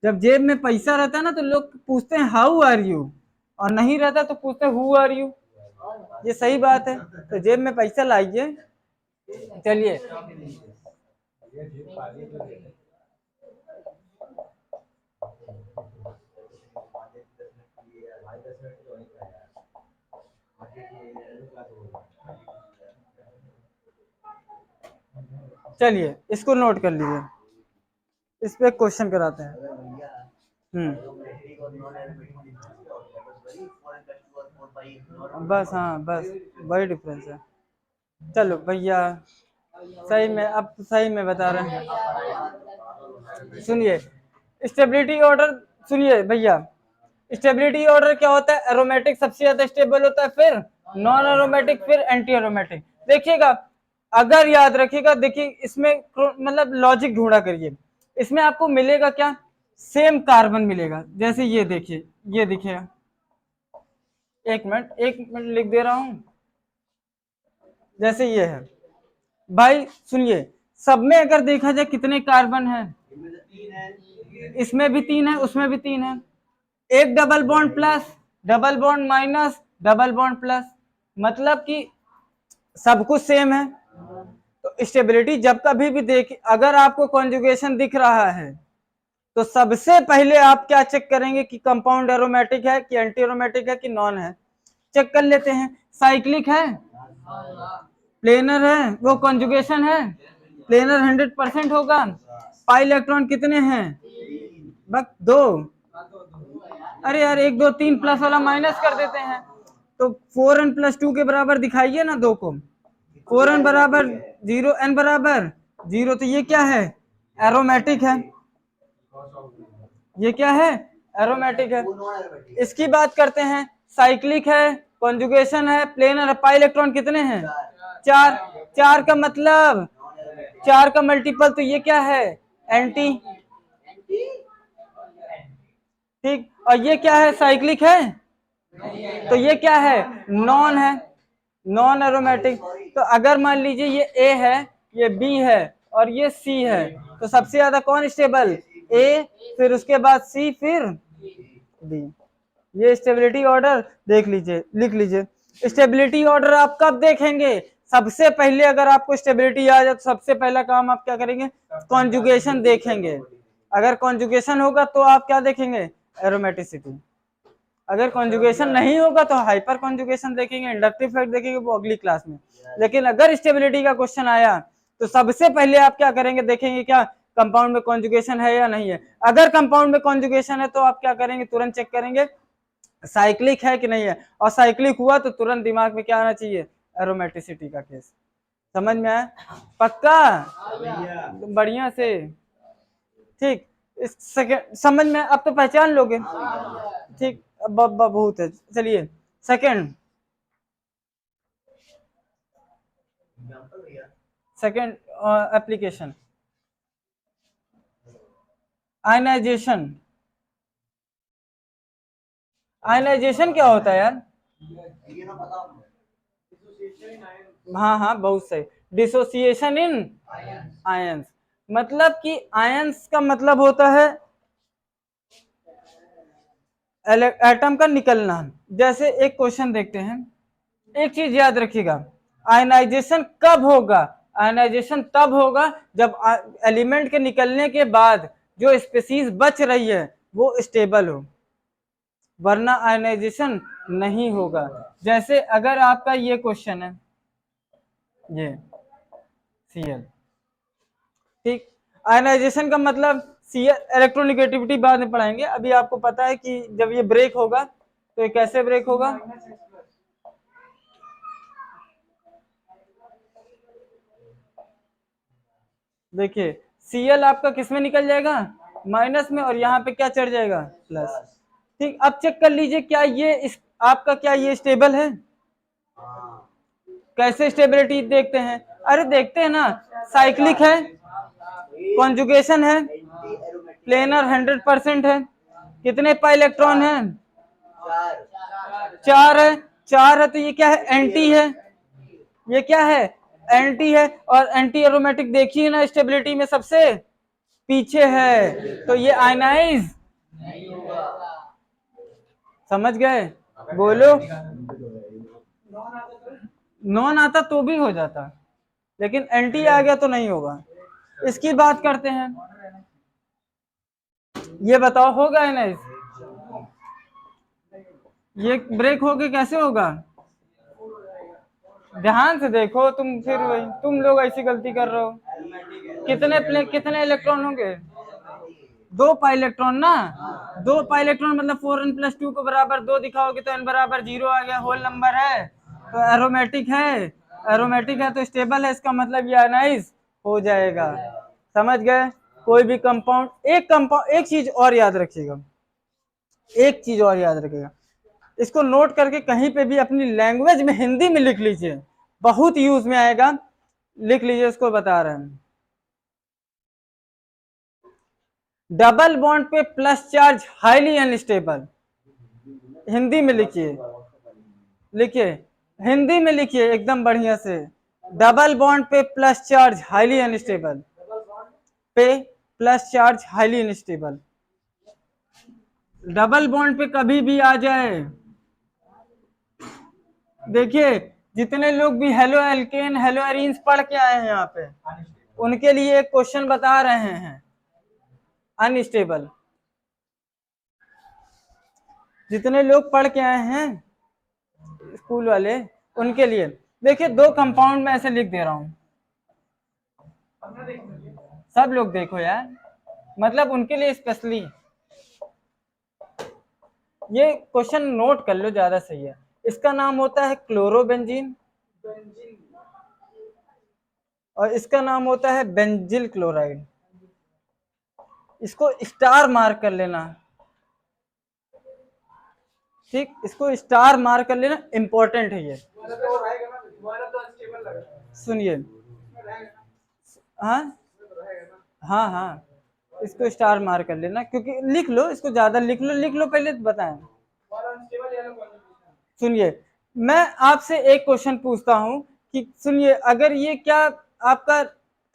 जब जेब में पैसा रहता है ना तो लोग पूछते हैं हाउ आर यू, और नहीं रहता तो पूछते हैं हु आर यू, ये सही बात है। तो जेब में पैसा लाइए। चलिए चलिए इसको नोट कर लीजिए, इस पे क्वेश्चन कराते हैं। बस हाँ बस वही डिफरेंस है। चलो भैया सही में, अब सही में बता रहे हैं, सुनिए स्टेबिलिटी ऑर्डर, सुनिए भैया, स्टेबिलिटी ऑर्डर क्या होता है, एरोमेटिक सबसे ज्यादा स्टेबल होता है, फिर नॉन एरोमेटिक, फिर एंटी एरोमेटिक। देखिएगा, अगर याद रखिएगा, देखिए इसमें मतलब लॉजिक ढूंढा करिए, इसमें आपको मिलेगा क्या, सेम कार्बन मिलेगा। जैसे ये देखिए, ये दिखेगा, एक मिनट लिख दे रहा हूं, जैसे ये है भाई, सुनिए सब में अगर देखा जाए कितने कार्बन है, इसमें भी 3 है, उसमें भी 3 है, एक double bond plus, double bond minus, double bond plus, मतलब कि सब कुछ सेम है। तो स्टेबिलिटी जब कभी भी देख, अगर आपको कॉन्जुगेशन दिख रहा है तो सबसे पहले आप क्या चेक करेंगे कि कंपाउंड एरोमेटिक है कि एंटी एरोमेटिक है कि नॉन है, चेक कर लेते हैं। साइक्लिक है, प्लेनर है, वो कॉन्जुगेशन है, प्लेनर 100% होगा। पाई इलेक्ट्रॉन कितने हैं, बस 2, अरे यार 1 2 3 प्लस वाला माइनस कर देते हैं, तो 4n + 2 के बराबर दिखाइए ना 2 को, 4n बराबर 0, n बराबर 0, तो ये क्या है, एरोमेटिक है, ये क्या है, एरोमेटिक है। इसकी बात करते हैं, साइक्लिक है, कॉन्जुगेशन है, प्लेनर है, पाई इलेक्ट्रॉन कितने हैं, 4, 4 का मतलब 4 का मल्टीपल, तो ये क्या है, एंटी, ठीक। और ये क्या है, साइक्लिक है, तो ये क्या है, नॉन है, नॉन एरोमेटिक। तो अगर मान लीजिए ये ए है, ये बी है और ये सी है, तो सबसे ज्यादा कौन स्टेबल, ए, फिर उसके बाद सी, फिर बी। ये स्टेबिलिटी ऑर्डर देख लीजिए, लिख लीजिए। स्टेबिलिटी ऑर्डर आप कब देखेंगे, सबसे पहले अगर आपको स्टेबिलिटी आ जाए तो सबसे पहला काम आप क्या करेंगे, कॉन्जुगेशन देखेंगे। अगर कॉन्जुगेशन होगा तो आप क्या देखेंगे, एरोमेटिसिटी। अगर कॉन्जुगेशन नहीं होगा तो हाइपर कॉन्जुगेशन देखेंगे, इंडक्टिव इफेक्ट देखेंगे, वो अगली क्लास में। लेकिन अगर स्टेबिलिटी का क्वेश्चन आया तो सबसे पहले आप क्या करेंगे, देखेंगे क्या कंपाउंड में कॉन्जुगेशन है या नहीं है। अगर कंपाउंड में कॉन्जुगेशन है तो आप क्या करेंगे, तुरंत चेक करेंगे साइक्लिक है कि नहीं है, और साइक्लिक हुआ तो तुरंत दिमाग में क्या आना चाहिए, एरोमेटिसिटी का केस। समझ में आया, पक्का, बढ़िया से, ठीक। इस सेकंड समझ में, अब तो पहचान लोगे, ठीक। अब बहुत है, चलिए सेकंड एप्लीकेशन, आयनाइजेशन। आयनाइजेशन क्या होता है यार? हाँ हाँ बहुत सही, डिसोसिएशन इन आयंस। मतलब कि आयंस का मतलब होता है एटम का निकलना। जैसे एक क्वेश्चन देखते हैं, एक चीज याद रखिएगा, आयनाइजेशन कब होगा? आयनाइजेशन तब होगा जब एलिमेंट के निकलने के बाद जो स्पीसीज बच रही है वो स्टेबल हो, वरना आयनाइजेशन नहीं होगा। जैसे अगर आपका ये क्वेश्चन है, ये Cl, ठीक। आयनाइजेशन का मतलब Cl, इलेक्ट्रोनिगेटिविटी बाद में पढ़ाएंगे, अभी आपको पता है कि जब ये ब्रेक होगा तो ये कैसे ब्रेक होगा? देखिए Cl आपका किस में निकल जाएगा? माइनस में, और यहाँ पे क्या चढ़ जाएगा? प्लस। ठीक, अब चेक कर लीजिए क्या ये आपका क्या ये स्टेबल है? कैसे स्टेबिलिटी देखते हैं? अरे देखते हैं ना, साइक्लिक है, कॉन्जुगेशन है, प्लेनर 100% है, कितने पाई इलेक्ट्रॉन है? 4 है। 4 है तो ये क्या है? एंटी है। ये क्या है? एंटी है, और एंटी एरोमेटिक देखिए ना स्टेबिलिटी में सबसे पीछे है, तो ये आयनाइज समझ गए? बोलो। नॉन आता तो भी हो जाता, लेकिन एंटी आ गया तो नहीं होगा। इसकी बात करते हैं, ये बताओ होगा आयनाइज? ये ब्रेक होके कैसे होगा? ध्यान से देखो तुम, फिर वही तुम लोग ऐसी गलती कर रहे हो। कितने इलेक्ट्रॉन होंगे? 2 पाई इलेक्ट्रॉन ना। 2 पाई इलेक्ट्रॉन मतलब 4n+2 को बराबर 2 दिखाओगे तो n बराबर 0 आ गया, होल नंबर है तो एरोमेटिक है। एरोमेटिक है तो स्टेबल है, इसका मतलब ये आयनाइज हो जाएगा। समझ गए? कोई भी कंपाउंड, एक चीज और याद रखिएगा, एक चीज और याद रखिएगा, इसको नोट करके कहीं पे भी अपनी लैंग्वेज में हिंदी में लिख लीजिए, बहुत यूज में आएगा। लिख लीजिए, इसको बता रहे हैं। डबल बॉन्ड पे plus charge highly unstable, Hindi में लिखिए, लिखिए हिंदी में लिखिए एकदम बढ़िया से। डबल बॉन्ड पे प्लस चार्ज हाईली अनस्टेबल, पे plus charge highly unstable. Double bond पे कभी भी आ जाए, देखिए जितने लोग भी हेलो एल्केन हेलो एरीन्स पढ़ के आए हैं यहाँ पे, उनके लिए एक क्वेश्चन बता रहे हैं, अनस्टेबल। जितने लोग पढ़ के आए हैं स्कूल वाले, उनके लिए देखिए 2 कंपाउंड में ऐसे लिख दे रहा हूं, सब लोग देखो यार, मतलब उनके लिए स्पेशली ये क्वेश्चन नोट कर लो, ज्यादा सही है। इसका नाम होता है क्लोरोबेंजीन, और इसका नाम होता है बेंजिल क्लोराइड। इसको स्टार मार्क कर लेना, ठीक, इसको स्टार मार्क कर लेना, इंपॉर्टेंट है ये। सुनिए, हाँ हाँ हाँ, इसको स्टार मार्क कर लेना, क्योंकि लिख लो, इसको ज्यादा लिख लो पहले तो बताएं। सुनिए, मैं आपसे एक क्वेश्चन पूछता हूं कि सुनिए, अगर ये क्या आपका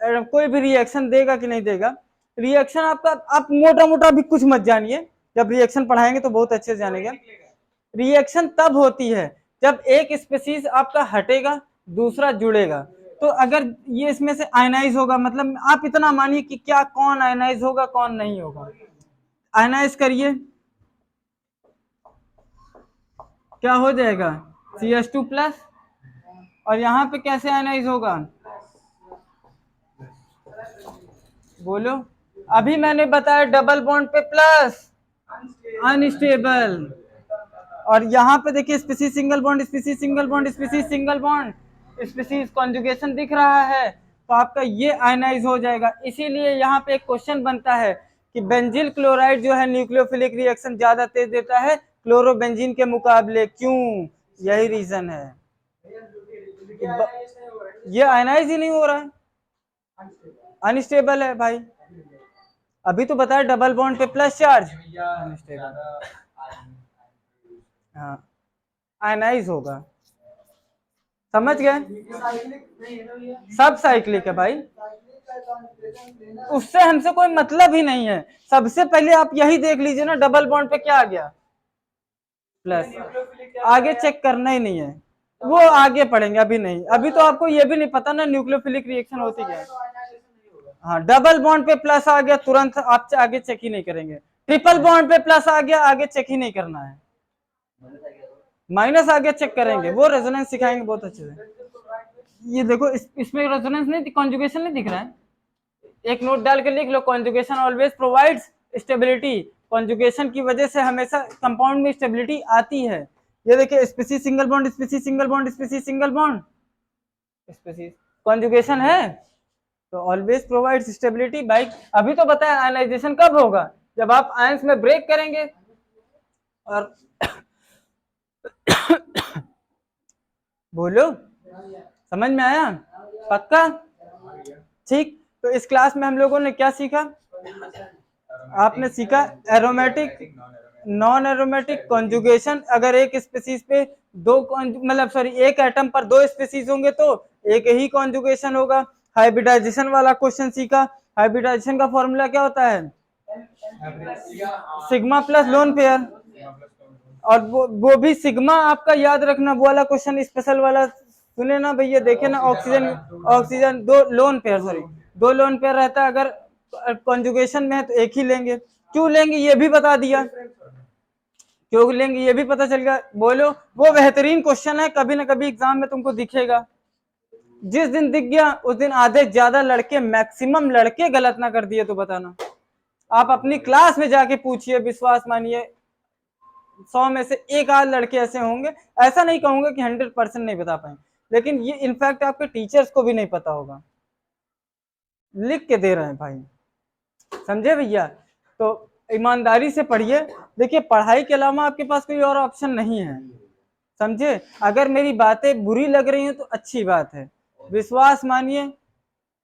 कोई भी रिएक्शन देगा कि नहीं देगा? रिएक्शन आपका, आप मोटा मोटा भी कुछ मत जानिए, जब रिएक्शन पढ़ाएंगे तो बहुत अच्छे से जानेगा। रिएक्शन तब होती है जब एक स्पीसीज आपका हटेगा, दूसरा जुड़ेगा। तो अगर ये इसमें से आयनाइज होगा, मतलब आप इतना मानिए कि क्या कौन आयनाइज होगा कौन नहीं होगा। आयनाइज करिए, क्या हो जाएगा? CH2+, और यहाँ पे कैसे आयनाइज होगा? बोलो। अभी मैंने बताया डबल बॉन्ड पे प्लस, अनस्टेबल। और यहाँ पे देखिए species single bond, species single bond, species single bond, species conjugation दिख रहा है, तो आपका ये आयनाइज हो जाएगा। इसीलिए यहाँ पे एक क्वेश्चन बनता है कि बेंजील क्लोराइड जो है न्यूक्लियोफिलिक रिएक्शन ज्यादा तेज देता है क्लोरोबेंजीन के मुकाबले। क्यों? यही रीजन है। ये आयनाइज ही नहीं हो रहा है, अनस्टेबल है भाई। अभी तो बताया डबल बॉन्ड पे प्लस चार्ज, हाँ आयनाइज होगा। समझ गए? सब साइक्लिक है भाई, उससे हमसे कोई मतलब ही नहीं है। सबसे पहले आप यही देख लीजिए ना, डबल बॉन्ड पे क्या आ गया? प्लस। आगे चेक करना ही नहीं है, वो आगे पढ़ेंगे, अभी नहीं। अभी तो आपको ये भी नहीं पता ना न्यूक्लियोफिलिक रिएक्शन होती क्या है। हाँ, डबल बॉन्ड पे प्लस आ गया तुरंत आप आगे चेक ही नहीं करेंगे। ट्रिपल बॉन्ड पे प्लस आ गया, आगे चेक ही नहीं करना है। माइनस आ गया चेक करेंगे, वो रेजोनेंस सिखाएंगे बहुत अच्छे से। ये देखो इसमें रेजोनेंस नहीं, कॉन्जुगेशन नहीं दिख रहा है। एक नोट डाल के लिख लो, conjugation always provides stability. Conjugation की वजह से हमेशा कंपाउंड में स्टेबिलिटी आती है। ये देखिए, species single bond, species single bond, species single bond, species conjugation है तो ऑलवेज प्रोवाइड्स स्टेबिलिटी। भाई अभी तो बताया आयनाइजेशन कब होगा? जब आप आयंस में ब्रेक करेंगे। और बोलो, समझ में आया? पक्का? ठीक। तो इस क्लास में हम लोगों ने क्या सीखा? आपने सीखा एरोमेटिक, नॉन एरोमेटिक, कॉन्जुगेशन। अगर एक स्पीसीज पे दो मतलब सॉरी एक एटम पर दो स्पीसीज होंगे तो एक ही कॉन्जुगेशन होगा। हाइब्रिडाइजेशन वाला क्वेश्चन सीखा। हाइब्रिडाइजेशन का फॉर्मूला क्या होता है? Sigma plus lone pair. और वो भी सिग्मा आपका याद रखना, वो वाला क्वेश्चन स्पेशल वाला सुने ना भैया, देखे ना। ऑक्सीजन, ऑक्सीजन दो लोन पेयर, सॉरी दो लोन पेयर रहता है, अगर कॉन्जुगेशन में है तो एक ही लेंगे। क्यों लेंगे ये भी बता दिया, क्यों लेंगे ये भी पता चल गया। बोलो, वो बेहतरीन क्वेश्चन है, कभी ना कभी एग्जाम में तुमको दिखेगा। जिस दिन दिख गया उस दिन आधे ज्यादा लड़के, मैक्सिमम लड़के गलत ना कर दिए तो बताना। आप अपनी क्लास में जाके पूछिए, विश्वास मानिए 100 में से एक आध लड़के ऐसे होंगे। ऐसा नहीं कहूंगा कि 100% नहीं बता पाएंगे, लेकिन ये इनफैक्ट आपके टीचर्स को भी नहीं पता होगा। लिख के दे रहे हैं भाई, समझे भैया? तो ईमानदारी से पढ़िए। देखिए, पढ़ाई के अलावा आपके पास कोई और ऑप्शन नहीं है, समझे? अगर मेरी बातें बुरी लग रही हैं तो अच्छी बात है, विश्वास मानिए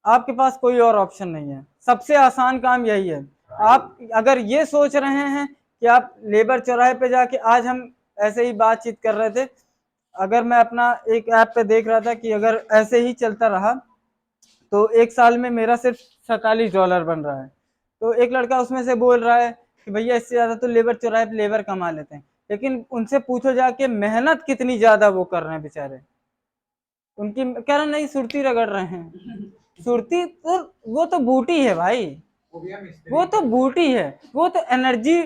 आपके पास कोई और ऑप्शन नहीं है। सबसे आसान काम यही है। आप अगर ये सोच रहे हैं कि आप लेबर चौराहे पे जाके, आज हम ऐसे ही बातचीत कर रहे थे, अगर मैं अपना एक ऐप पे देख रहा था कि अगर ऐसे ही चलता रहा तो एक साल में मेरा सिर्फ $47 बन रहा है। तो एक लड़का उसमें से बोल रहा है कि भैया इससे ज्यादा तो लेबर चौराहे पे लेबर कमा लेते हैं। लेकिन उनसे पूछो जाके मेहनत कितनी ज्यादा वो कर रहे हैं बेचारे। उनकी कह रहे नहीं, सुरती रगड़ रहे हैं। सुरती तो वो तो बूटी है भाई, वो तो बूटी है, वो तो एनर्जी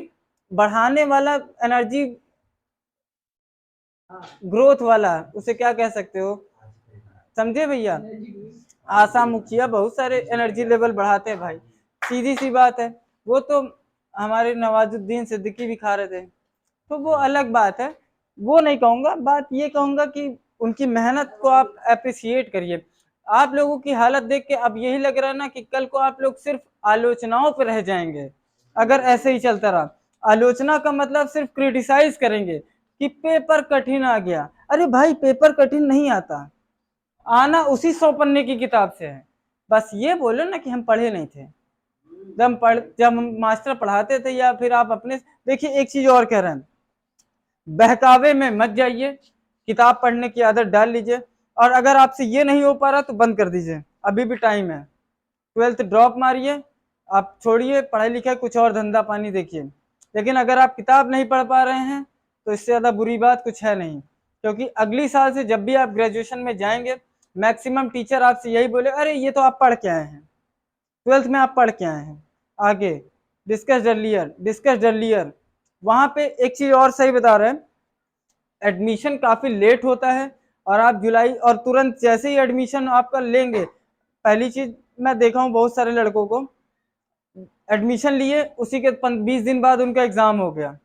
बढ़ाने वाला, एनर्जी ग्रोथ वाला, उसे क्या कह सकते हो, समझे भैया? आशा मुखिया बहुत सारे एनर्जी लेवल बढ़ाते हैं भाई, सीधी सी बात है। वो तो हमारे नवाजुद्दीन सिद्दीकी भी खा रहे थे, तो वो अलग बात है, वो नहीं कहूंगा। बात ये कहूंगा कि उनकी मेहनत को आप अप्रिसिएट करिए। आप लोगों की हालत देख के अब यही लग रहा है ना कि कल को आप लोग सिर्फ आलोचनाओं पर रह जाएंगे अगर ऐसे ही चलता रहा। आलोचना का मतलब सिर्फ क्रिटिसाइज करेंगे कि पेपर कठिन आ गया। अरे भाई, पेपर कठिन नहीं आता, आना उसी 100 पन्ने की किताब से है। बस ये बोलो ना कि हम पढ़े नहीं थे। जब हम मास्टर पढ़ाते थे या फिर आप अपने, देखिए एक चीज और कह रहे हैं, बहकावे में मत जाइए, किताब पढ़ने की आदत डाल लीजिए। और अगर आपसे ये नहीं हो पा रहा तो बंद कर दीजिए, अभी भी टाइम है। 12th ड्रॉप मारिए, आप छोड़िए पढ़ाई लिखाई, कुछ और धंधा पानी देखिए। लेकिन अगर आप किताब नहीं पढ़ पा रहे हैं तो इससे ज्यादा बुरी बात कुछ है नहीं, क्योंकि अगली साल से जब भी आप ग्रेजुएशन में जाएंगे, मैक्सिमम टीचर आपसे यही बोले, अरे ये तो आप पढ़ के आए हैं, 12th में आप पढ़ के आए हैं, आगे डिस्कस अर्लियर, डिस्कस अर्लियर। वहां पे एक चीज और सही बता रहे हैं, एडमिशन काफी लेट होता है, और आप जुलाई और तुरंत जैसे ही एडमिशन आपका लेंगे, पहली चीज मैं देखा हूँ बहुत सारे लड़कों को, एडमिशन लिए उसी के 20 दिन बाद उनका एग्जाम हो गया।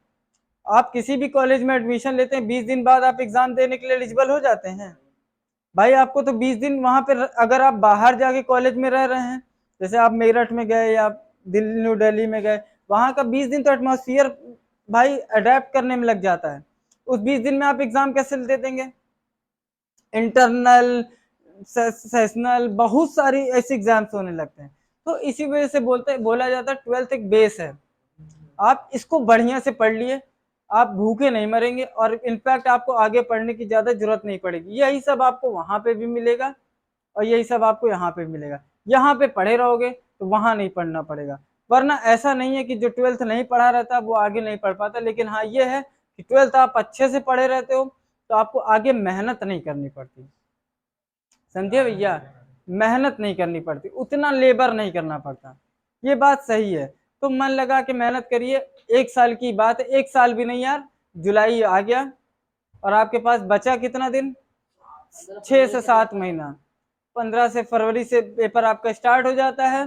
आप किसी भी कॉलेज में एडमिशन लेते हैं, 20 दिन बाद आप एग्जाम देने के लिए एलिजिबल हो जाते हैं भाई। आपको तो 20 दिन वहां पर, अगर आप बाहर जाके कॉलेज में रह रहे हैं, जैसे आप मेरठ में गए या दिल्ली न्यू दिल्ली में गए, वहाँ का 20 दिन तो एटमॉस्फियर भाई अडेप्ट करने में लग जाता है। उस 20 दिन में आप एग्जाम कैसे दे देंगे? इंटरनल, सेशनल, बहुत सारी ऐसे एग्जाम्स होने लगते हैं। तो इसी वजह से बोला जाता है 12th एक बेस है, आप इसको बढ़िया से पढ़ लिए, आप भूखे नहीं मरेंगे और इनफैक्ट आपको आगे पढ़ने की ज्यादा जरूरत नहीं पड़ेगी। यही सब आपको वहां पे भी मिलेगा और यही सब आपको यहाँ पे मिलेगा। यहाँ पे पढ़े रहोगे तो वहां नहीं पढ़ना पड़ेगा, वरना ऐसा नहीं है कि जो 12th नहीं पढ़ा रहता वो आगे नहीं पढ़ पाता। लेकिन हाँ ये है कि 12th आप अच्छे से पढ़े रहते हो तो आपको आगे मेहनत नहीं करनी पड़ती, समझे भैया? मेहनत नहीं करनी पड़ती, उतना लेबर नहीं करना पड़ता, ये बात सही है। तो मन लगा के मेहनत करिए। 1 साल की बात है, 1 साल भी नहीं यार, जुलाई आ गया और आपके पास बचा कितना दिन? 6 से 7 महीना। 15 से फरवरी से पेपर आपका स्टार्ट हो जाता है।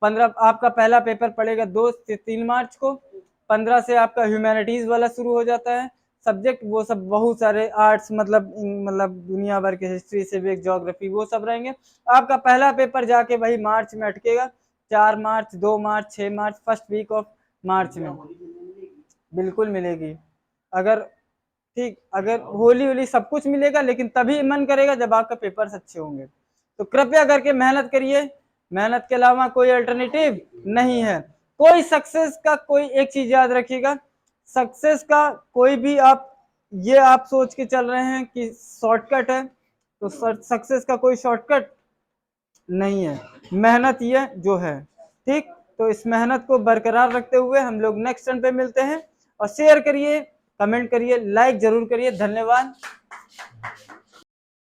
15 आपका पहला पेपर पड़ेगा 2 से 3 मार्च को। 15 से आपका ह्यूमैनिटीज वाला शुरू हो जाता है सब्जेक्ट, वो सब बहुत सारे आर्ट्स, मतलब दुनिया भर के हिस्ट्री, सिविक, ज्योग्राफी, वो सब रहेंगे। आपका पहला पेपर जाके वही मार्च में अटकेगा, 4 मार्च, 2 मार्च, 6 मार्च, फर्स्ट वीक ऑफ मार्च में बिल्कुल मिलेगी। अगर ठीक, अगर होली सब कुछ मिलेगा, लेकिन तभी मन करेगा जब आपका पेपर्स अच्छे होंगे। तो कृपया करके मेहनत करिए, मेहनत के अलावा कोई अल्टरनेटिव नहीं है। कोई सक्सेस का, कोई एक चीज याद रखिएगा, सक्सेस का कोई भी आप सोच के चल रहे हैं कि शॉर्टकट है, तो सक्सेस का कोई शॉर्टकट नहीं है, मेहनत ये जो है। ठीक, तो इस मेहनत को बरकरार रखते हुए हम लोग नेक्स्ट टर्न पे मिलते हैं। और शेयर करिए, कमेंट करिए, लाइक जरूर करिए। धन्यवाद।